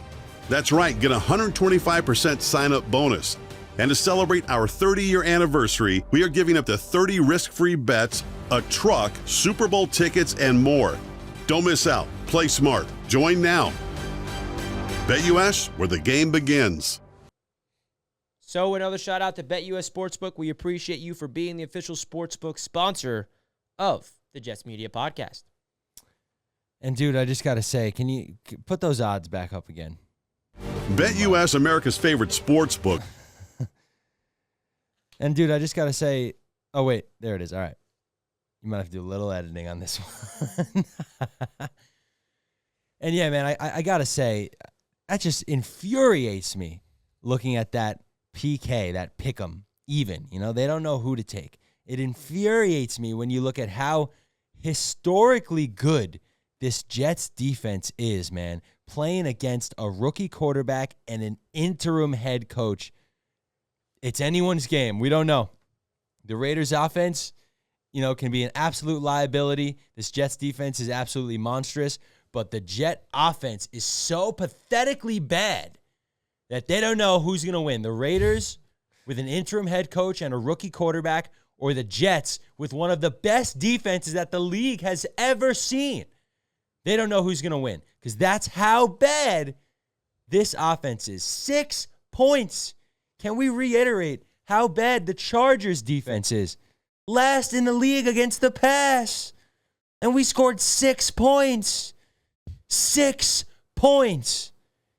That's right, get a 125% sign-up bonus. And to celebrate our 30-year anniversary, we are giving up to 30 risk-free bets, a truck, Super Bowl tickets, and more. Don't miss out. Play smart. Join now. BetUS, where the game begins. So another shout out to BetUS Sportsbook. We appreciate you for being the official sportsbook sponsor of the Jets Media Podcast. And dude, I just got to say, can you put those odds back up again? BetUS, America's favorite sportsbook. And dude, I just got to say, oh wait, there it is. All right. You might have to do a little editing on this one. And yeah, man, I got to say, that just infuriates me looking at that PK, that pick'em, even. They don't know who to take. It infuriates me when you look at how historically good this Jets defense is, man. Playing against a rookie quarterback and an interim head coach. It's anyone's game. We don't know. The Raiders offense, can be an absolute liability. This Jets defense is absolutely monstrous. But the Jet offense is so pathetically bad that they don't know who's going to win. The Raiders with an interim head coach and a rookie quarterback, or the Jets with one of the best defenses that the league has ever seen. They don't know who's going to win because that's how bad this offense is. 6 points. Can we reiterate how bad the Chargers defense is? Last in the league against the pass. And we scored 6 points. 6 points.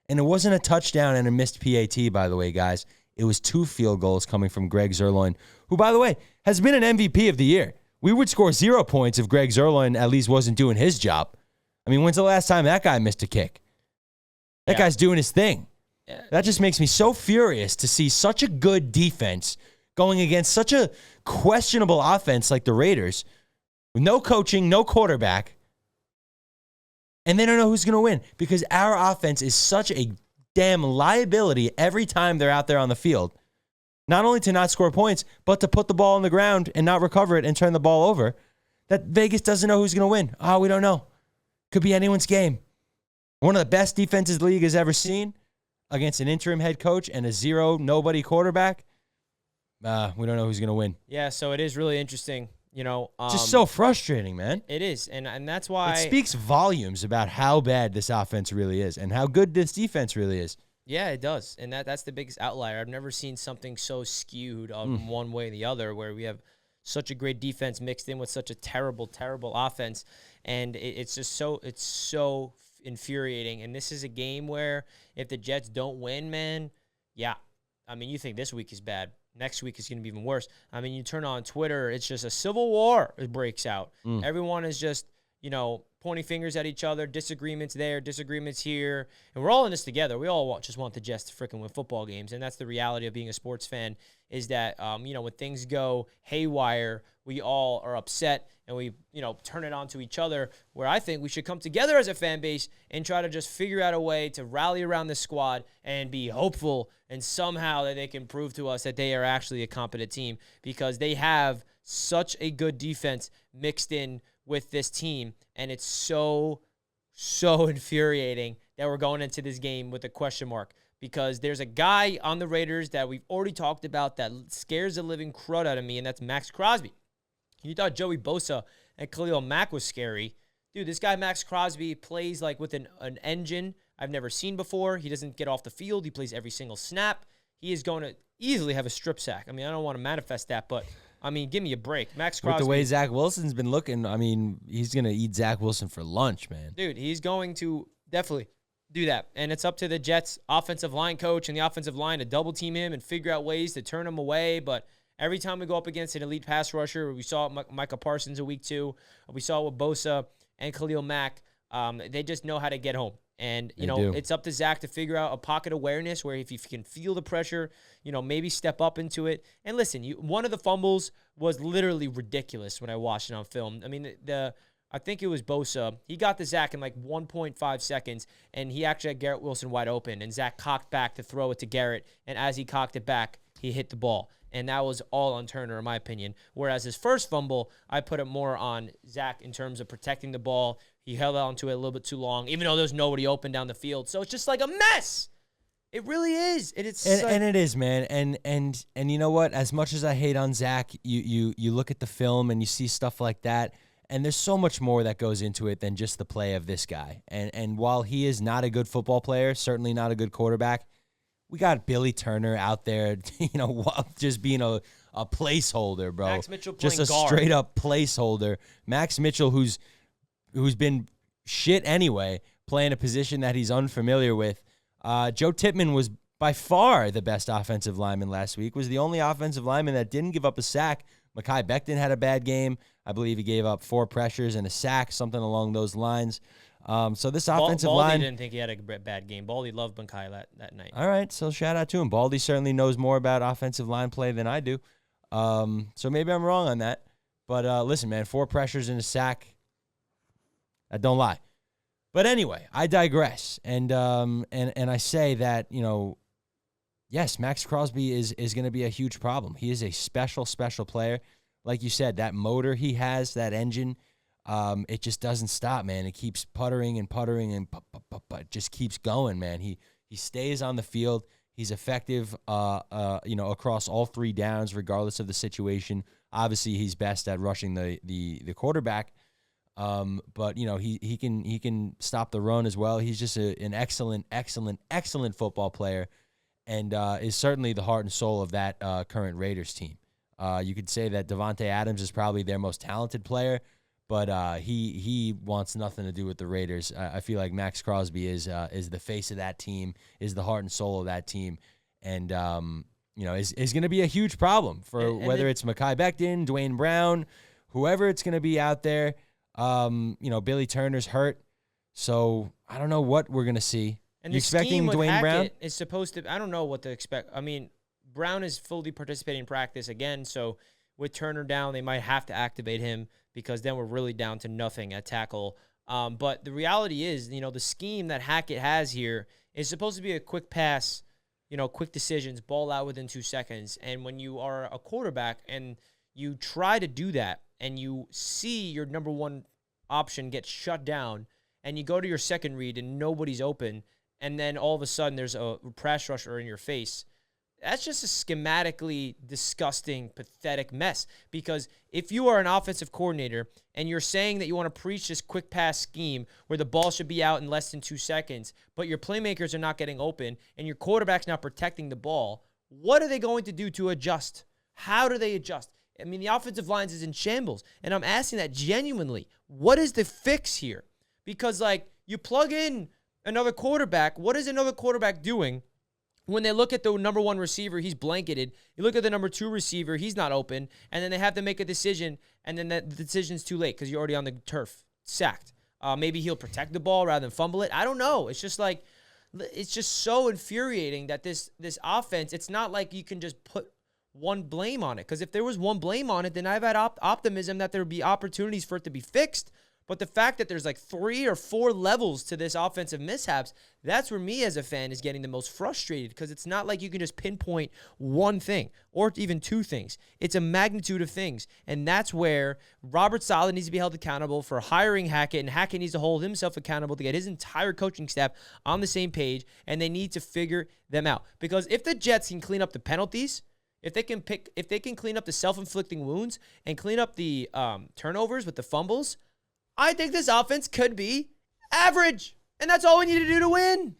And it wasn't a touchdown and a missed PAT, by the way, guys. It was 2 field goals coming from Greg Zuerlein, who, by the way, has been an MVP of the year. We would score 0 points if Greg Zuerlein at least wasn't doing his job. I mean, when's the last time that guy missed a kick? That guy's doing his thing. Yeah. That just makes me so furious to see such a good defense going against such a questionable offense like the Raiders, with no coaching, no quarterback, and they don't know who's going to win because our offense is such a damn liability every time they're out there on the field. Not only to not score points, but to put the ball on the ground and not recover it and turn the ball over, that Vegas doesn't know who's going to win. Oh, we don't know. Could be anyone's game. One of the best defenses the league has ever seen against an interim head coach and a nobody quarterback. We don't know who's going to win. Yeah, so it is really interesting. Just so frustrating, man. It is, and that's why it speaks volumes about how bad this offense really is and how good this defense really is. Yeah, it does, and that's the biggest outlier. I've never seen something so skewed on one way or the other, where we have such a great defense mixed in with such a terrible, terrible offense, and it's so infuriating. And this is a game where if the Jets don't win, man, yeah, I mean, you think this week is bad. Next week is going to be even worse. I mean, you turn on Twitter, it's just a civil war. It breaks out. Everyone is just, pointing fingers at each other, disagreements there, disagreements here. And we're all in this together. We all just want the Jets to freaking win football games. And that's the reality of being a sports fan, is that, when things go haywire, we all are upset and we, turn it on to each other, where I think we should come together as a fan base and try to just figure out a way to rally around this squad and be hopeful and somehow that they can prove to us that they are actually a competent team, because they have such a good defense mixed in with this team. And it's so infuriating that we're going into this game with a question mark, because there's a guy on the Raiders that we've already talked about that scares the living crud out of me, and that's Max Crosby. You thought Joey Bosa and Khalil Mack was scary. Dude, this guy Max Crosby plays like with an engine I've never seen before. He doesn't get off the field. He plays every single snap. He is going to easily have a strip sack. I mean, I don't want to manifest that, but I mean, give me a break. Max Crosby. With the way Zach Wilson's been looking, I mean, he's going to eat Zach Wilson for lunch, man. Dude, he's going to definitely do that. And it's up to the Jets offensive line coach and the offensive line to double team him and figure out ways to turn him away. But every time we go up against an elite pass rusher, we saw Micah Parsons a week 2, we saw it with Bosa and Khalil Mack, they just know how to get home. And, it's up to Zach to figure out a pocket awareness where if you can feel the pressure, maybe step up into it. And listen, one of the fumbles was literally ridiculous when I watched it on film. I mean, I think it was Bosa. He got to Zach in like 1.5 seconds, and he actually had Garrett Wilson wide open. And Zach cocked back to throw it to Garrett. And as he cocked it back, he hit the ball. And that was all on Turner, in my opinion. Whereas his first fumble, I put it more on Zach in terms of protecting the ball. He held on to it a little bit too long, even though there's nobody open down the field. So it's just like a mess. It really is. And it is, man. And you know what? As much as I hate on Zach, you look at the film and you see stuff like that, and there's so much more that goes into it than just the play of this guy. And while he is not a good football player, certainly not a good quarterback, we got Billy Turner out there, just being a placeholder, bro. Max Mitchell playing just a guard. straight up placeholder. Max Mitchell, who's been shit anyway, playing a position that he's unfamiliar with. Joe Tippmann was by far the best offensive lineman last week, was the only offensive lineman that didn't give up a sack. Mekhi Becton had a bad game. I believe he gave up 4 pressures and a sack, something along those lines. So this offensive Baldy line... didn't think he had a bad game. Baldy loved Mekhi that night. All right, so shout out to him. Baldy certainly knows more about offensive line play than I do. So maybe I'm wrong on that. But listen, man, 4 pressures and a sack, I don't lie. But anyway, I digress. And I say that, yes, Max Crosby is going to be a huge problem. He is a special player. Like you said, that motor he has, that engine, it just doesn't stop, man. It keeps puttering and it just keeps going, man. He stays on the field. He's effective, across all 3 downs, regardless of the situation. Obviously, he's best at rushing the quarterback. But he can stop the run as well. He's just an excellent football player, and is certainly the heart and soul of that current Raiders team. You could say that Devontae Adams is probably their most talented player, but he wants nothing to do with the Raiders. I feel like Max Crosby is the face of that team, is the heart and soul of that team, and is going to be a huge problem for whether it's Mekhi Becton, Dwayne Brown, whoever it's going to be out there. Billy Turner's hurt, so I don't know what we're going to see. And You the expecting scheme with Dwayne Brown? Hackett is supposed to, I don't know what to expect. I mean, Brown is fully participating in practice again, so with Turner down, they might have to activate him because then we're really down to nothing at tackle. But the reality is, the scheme that Hackett has here is supposed to be a quick pass, quick decisions, ball out within 2 seconds. And when you are a quarterback and you try to do that and you see your number one option get shut down and you go to your second read and nobody's open, and then all of a sudden there's a press rusher in your face, that's just a schematically disgusting, pathetic mess. Because if you are an offensive coordinator and you're saying that you want to preach this quick pass scheme where the ball should be out in less than 2 seconds, but your playmakers are not getting open and your quarterback's not protecting the ball, what are they going to do to adjust? How do they adjust? I mean, the offensive line is in shambles. And I'm asking that genuinely. What is the fix here? Because, you plug in another quarterback. What is another quarterback doing? When they look at the number one receiver, he's blanketed. You look at the number two receiver, he's not open. And then they have to make a decision, and then the decision's too late because you're already on the turf, sacked. Maybe he'll protect the ball rather than fumble it. I don't know. It's just it's just so infuriating that this offense, it's not like you can just put one blame on it. Because if there was one blame on it, then I've had optimism that there would be opportunities for it to be fixed. But the fact that there's 3 or 4 levels to this offensive mishaps, that's where me as a fan is getting the most frustrated, because it's not like you can just pinpoint one thing or even 2 things. It's a magnitude of things. And that's where Robert Saleh needs to be held accountable for hiring Hackett, and Hackett needs to hold himself accountable to get his entire coaching staff on the same page, and they need to figure them out. Because if the Jets can clean up the penalties, if they can clean up the self-inflicting wounds and clean up the turnovers with the fumbles, I think this offense could be average, and that's all we need to do to win.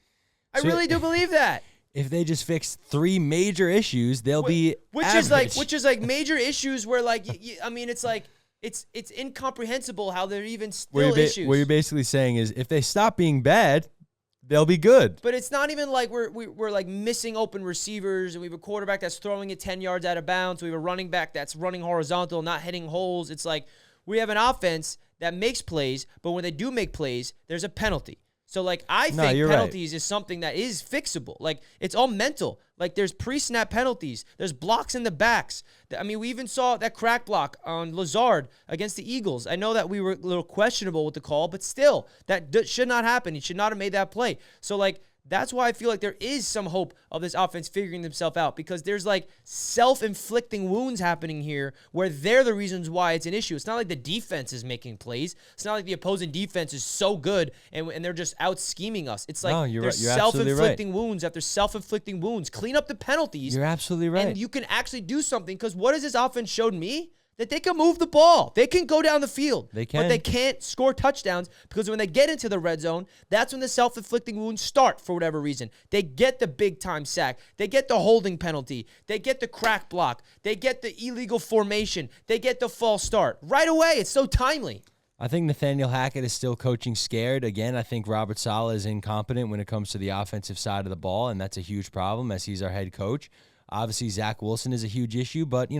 I really do believe that. If they just fix 3 major issues, they'll be average. Which is major issues where I mean, it's incomprehensible how they're even still issues. What you're basically saying is if they stop being bad, they'll be good. But it's not even like we're missing open receivers, and we have a quarterback that's throwing it 10 yards out of bounds. We have a running back that's running horizontal, not hitting holes. It's like we have an offense that makes plays, but when they do make plays, there's a penalty. So, I think penalties is something that is fixable. It's all mental. There's pre-snap penalties. There's blocks in the backs. I mean, we even saw that crack block on Lazard against the Eagles. I know that we were a little questionable with the call, but still, that should not happen. He should not have made that play. So, that's why I feel like there is some hope of this offense figuring themselves out, because there's self-inflicting wounds happening here where they're the reasons why it's an issue. It's not like the defense is making plays. It's not like the opposing defense is so good and they're just out scheming us. It's there's self-inflicting wounds after self-inflicting wounds. Clean up the penalties. You're absolutely right. And you can actually do something, because what has this offense showed me? That they can move the ball. They can go down the field. They can. But they can't score touchdowns, because when they get into the red zone, that's when the self-inflicting wounds start for whatever reason. They get the big-time sack. They get the holding penalty. They get the crack block. They get the illegal formation. They get the false start. Right away, it's so timely. I think Nathaniel Hackett is still coaching scared. Again, I think Robert Saleh is incompetent when it comes to the offensive side of the ball, and that's a huge problem as he's our head coach. Obviously, Zach Wilson is a huge issue, but,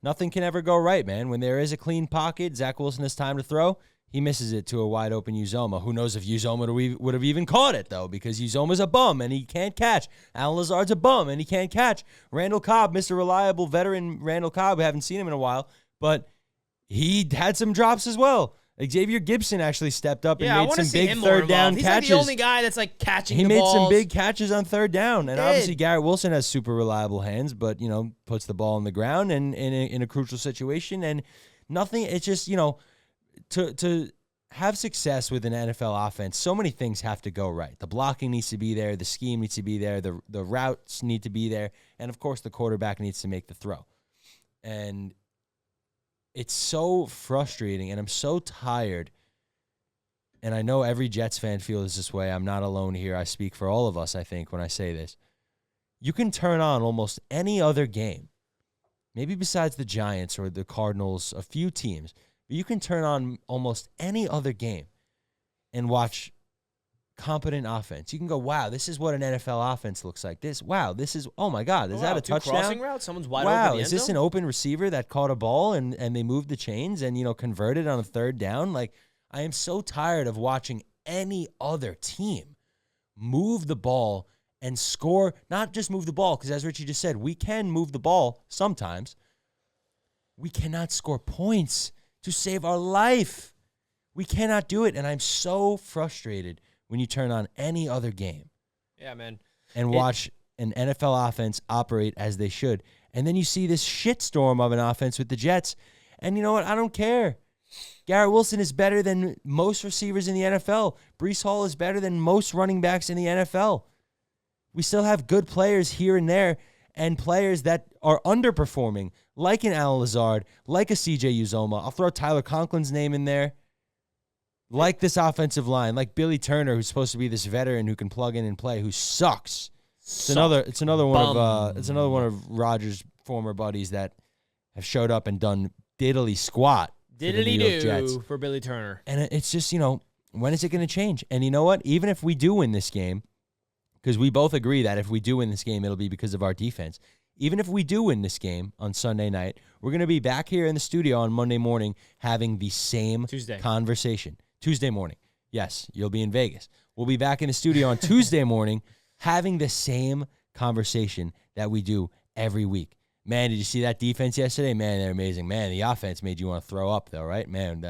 nothing can ever go right, man. When there is a clean pocket, Zach Wilson has time to throw, he misses it to a wide-open Uzomah. Who knows if Uzomah would have even caught it, though, because Uzomah's a bum, and he can't catch. Alan Lazard's a bum, and he can't catch. Randall Cobb, Mr. Reliable veteran Randall Cobb, we haven't seen him in a while, but he had some drops as well. Xavier Gibson actually stepped up and made some big third down catches. He's the only guy that's catching the balls. He made some big catches on third down. And obviously Garrett Wilson has super reliable hands, but, puts the ball on the ground and in a crucial situation. And nothing, it's just, to have success with an NFL offense, so many things have to go right. The blocking needs to be there. The scheme needs to be there. The routes need to be there. And, of course, the quarterback needs to make the throw. And it's so frustrating, and I'm so tired. And I know every Jets fan feels this way. I'm not alone here. I speak for all of us, I think, when I say this. You can turn on almost any other game, maybe besides the Giants or the Cardinals, a few teams, but you can turn on almost any other game and watch competent offense. You can go, wow, this is what an NFL offense looks like. This is, oh my God, is that a touchdown? Crossing route? Someone's wide wow, open. Is this an open receiver that caught a ball and they moved the chains and, converted on a third down? I am so tired of watching any other team move the ball and score, not just move the ball, because as Richie just said, we can move the ball sometimes. We cannot score points to save our life. We cannot do it, and I'm so frustrated when you turn on any other game. Yeah, man. And watch an NFL offense operate as they should. And then you see this shitstorm of an offense with the Jets. And you know what? I don't care. Garrett Wilson is better than most receivers in the NFL. Breece Hall is better than most running backs in the NFL. We still have good players here and there and players that are underperforming, like an Alan Lazard, like a CJ Uzoma. I'll throw Tyler Conklin's name in there. Like this offensive line, like Billy Turner, who's supposed to be this veteran who can plug in and play, who sucks. It's another one of Rodgers' former buddies that have showed up and done diddly squat. Diddly do for Billy Turner. And it's just, when is it going to change? And you know what? Even if we do win this game, because we both agree that if we do win this game, it'll be because of our defense. Even if we do win this game on Sunday night, we're going to be back here in the studio on Monday morning having the same conversation. Tuesday morning. Yes, you'll be in Vegas. We'll be back in the studio on Tuesday morning having the same conversation that we do every week. Man, did you see that defense yesterday? Man, they're amazing. Man, the offense made you want to throw up, though, right? Man,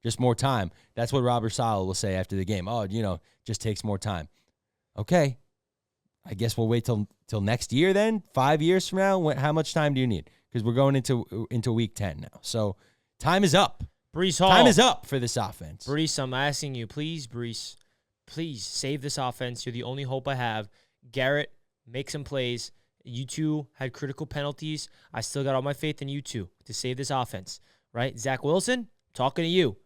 just more time. That's what Robert Saleh will say after the game. Oh, just takes more time. Okay. I guess we'll wait till next year then, 5 years from now. How much time do you need? Because we're going into week 10 now. So time is up. Breece Hall. Time is up for this offense. Breece, I'm asking you, please, Breece, please save this offense. You're the only hope I have. Garrett, make some plays. You two had critical penalties. I still got all my faith in you two to save this offense, right? Zach Wilson, talking to you.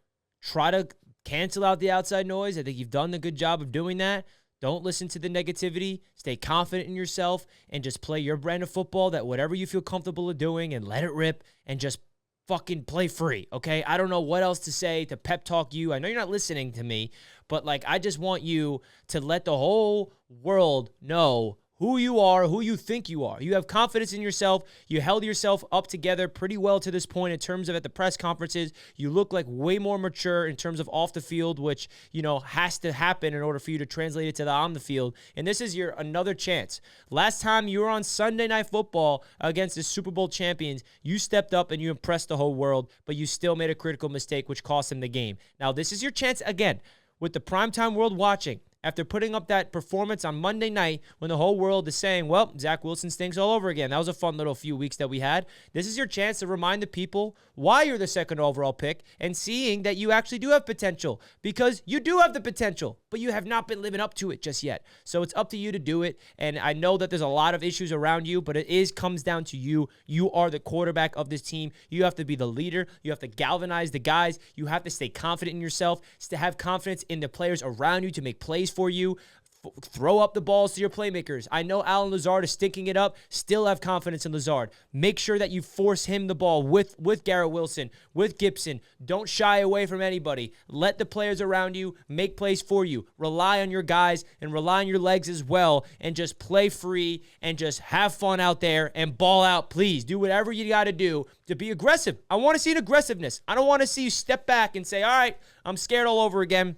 Try to cancel out the outside noise. I think you've done a good job of doing that. Don't listen to the negativity. Stay confident in yourself and just play your brand of football, that whatever you feel comfortable of doing, and let it rip and just fucking play free, okay? I don't know what else to say to pep talk you. I know you're not listening to me, but I just want you to let the whole world know who you are, who you think you are. You have confidence in yourself. You held yourself up together pretty well to this point in terms of at the press conferences. You look like way more mature in terms of off the field, which, has to happen in order for you to translate it to the on the field. And this is your another chance. Last time you were on Sunday Night Football against the Super Bowl champions, you stepped up and you impressed the whole world, but you still made a critical mistake, which cost them the game. Now, this is your chance again with the primetime world watching. After putting up that performance on Monday night when the whole world is saying, well, Zach Wilson stinks all over again. That was a fun little few weeks that we had. This is your chance to remind the people why you're the second overall pick and seeing that you actually do have potential, because you do have the potential, but you have not been living up to it just yet. So it's up to you to do it. And I know that there's a lot of issues around you, but it comes down to you. You are the quarterback of this team. You have to be the leader. You have to galvanize the guys. You have to stay confident in yourself, to have confidence in the players around you to make plays for you. Throw up the balls to your playmakers. I know Alan Lazard is stinking it up. Still have confidence in Lazard. Make sure that you force him the ball with Garrett Wilson, with Gibson. Don't shy away from anybody. Let the players around you make plays for you. Rely on your guys and rely on your legs as well, and just play free and just have fun out there and ball out, please. Do whatever you got to do to be aggressive. I want to see an aggressiveness. I don't want to see you step back and say, all right, I'm scared all over again.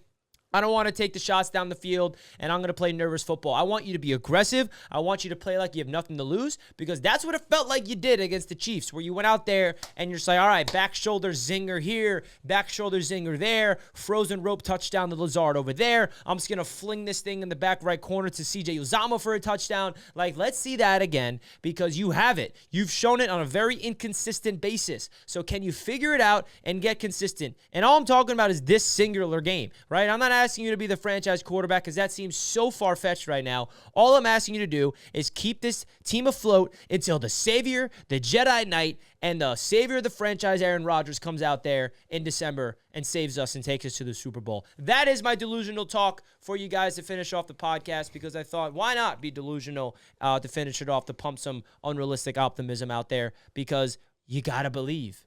I don't want to take the shots down the field, and I'm going to play nervous football. I want you to be aggressive. I want you to play like you have nothing to lose, because that's what it felt like you did against the Chiefs, where you went out there and you're just like, all right, back shoulder zinger here, back shoulder zinger there, frozen rope touchdown to Lazard over there. I'm just going to fling this thing in the back right corner to CJ Uzama for a touchdown. Let's see that again, because you have it. You've shown it on a very inconsistent basis. So can you figure it out and get consistent? And all I'm talking about is this singular game, right? I'm not asking you to be the franchise quarterback, because that seems so far-fetched right now. All I'm asking you to do is keep this team afloat until the Savior, the Jedi Knight, and the Savior of the franchise, Aaron Rodgers, comes out there in December and saves us and takes us to the Super Bowl. That is my delusional talk for you guys to finish off the podcast, because I thought, why not be delusional to finish it off, to pump some unrealistic optimism out there, because you got to believe.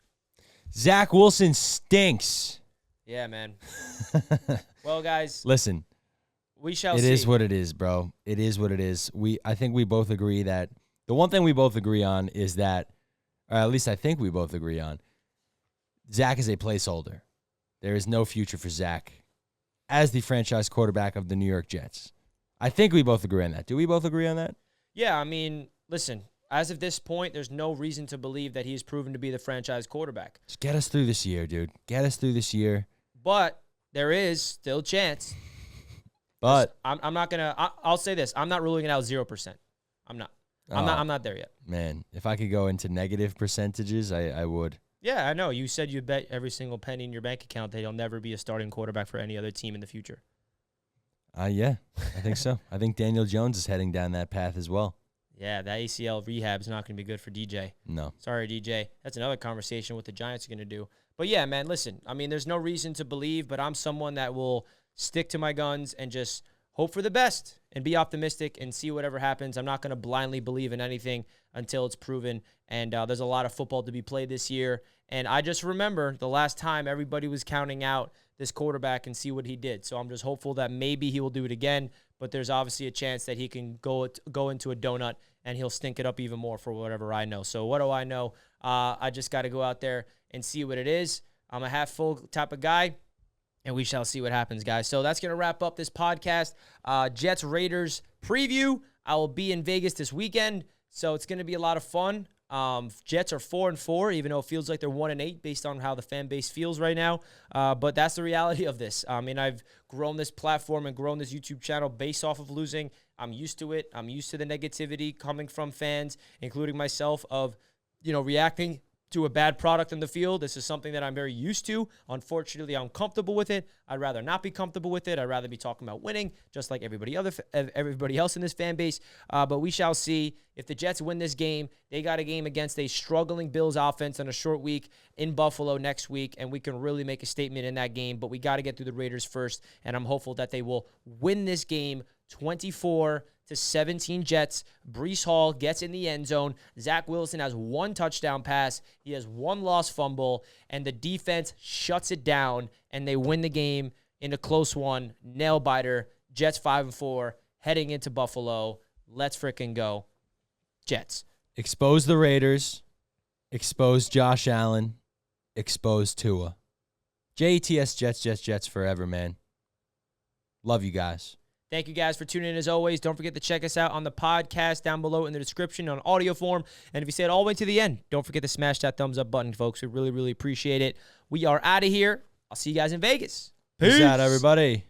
Zach Wilson stinks. Yeah, man. Well, guys, listen, we shall see. It is what it is, bro. It is what it is. I think we both agree that the one thing we both agree on is that, or at least I think we both agree on, Zach is a placeholder. There is no future for Zach as the franchise quarterback of the New York Jets. I think we both agree on that. Do we both agree on that? Yeah, I mean, listen, as of this point, there's no reason to believe that he's proven to be the franchise quarterback. Just get us through this year, dude. Get us through this year. But there is still a chance. But I'm not gonna. I'll say this: I'm not ruling it out 0%. I'm not. I'm not there yet. Man, if I could go into negative percentages, I would. Yeah, I know. You said you bet every single penny in your bank account that he'll never be a starting quarterback for any other team in the future. Yeah, I think so. I think Daniel Jones is heading down that path as well. Yeah, that ACL rehab is not going to be good for DJ. No. Sorry, DJ. That's another conversation what the Giants are going to do. But yeah, man, listen. I mean, there's no reason to believe, but I'm someone that will stick to my guns and just hope for the best and be optimistic and see whatever happens. I'm not going to blindly believe in anything until it's proven. And there's a lot of football to be played this year. And I just remember the last time everybody was counting out this quarterback and see what he did. So I'm just hopeful that maybe he will do it again. But there's obviously a chance that he can go into a donut and he'll stink it up even more for whatever I know. So what do I know? I just got to go out there and see what it is. I'm a half full type of guy. And we shall see what happens, guys. So that's going to wrap up this podcast. Jets-Raiders preview. I will be in Vegas this weekend, so it's going to be a lot of fun. Jets are 4-4, even though it feels like they're 1-8 based on how the fan base feels right now. But that's the reality of this. I mean, I've grown this platform and grown this YouTube channel based off of losing. I'm used to it. I'm used to the negativity coming from fans, including myself, of, reacting to a bad product in the field. This is something that I'm very used to. Unfortunately, I'm comfortable with it. I'd rather not be comfortable with it. I'd rather be talking about winning, just like everybody else in this fan base. But we shall see. If the Jets win this game, they got a game against a struggling Bills offense on a short week in Buffalo next week, and we can really make a statement in that game. But we got to get through the Raiders first, and I'm hopeful that they will win this game 24-17 Jets. Breece Hall gets in the end zone. Zach Wilson has one touchdown pass. He has one lost fumble, and the defense shuts it down, and they win the game in a close one. Nail biter. Jets 5-4, heading into Buffalo. Let's frickin' go. Jets. Expose the Raiders. Expose Josh Allen. Expose Tua. JETS, Jets forever, man. Love you guys. Thank you guys for tuning in as always. Don't forget to check us out on the podcast down below in the description on audio form. And if you stayed all the way to the end, don't forget to smash that thumbs up button, folks. We really, really appreciate it. We are out of here. I'll see you guys in Vegas. Peace out, everybody.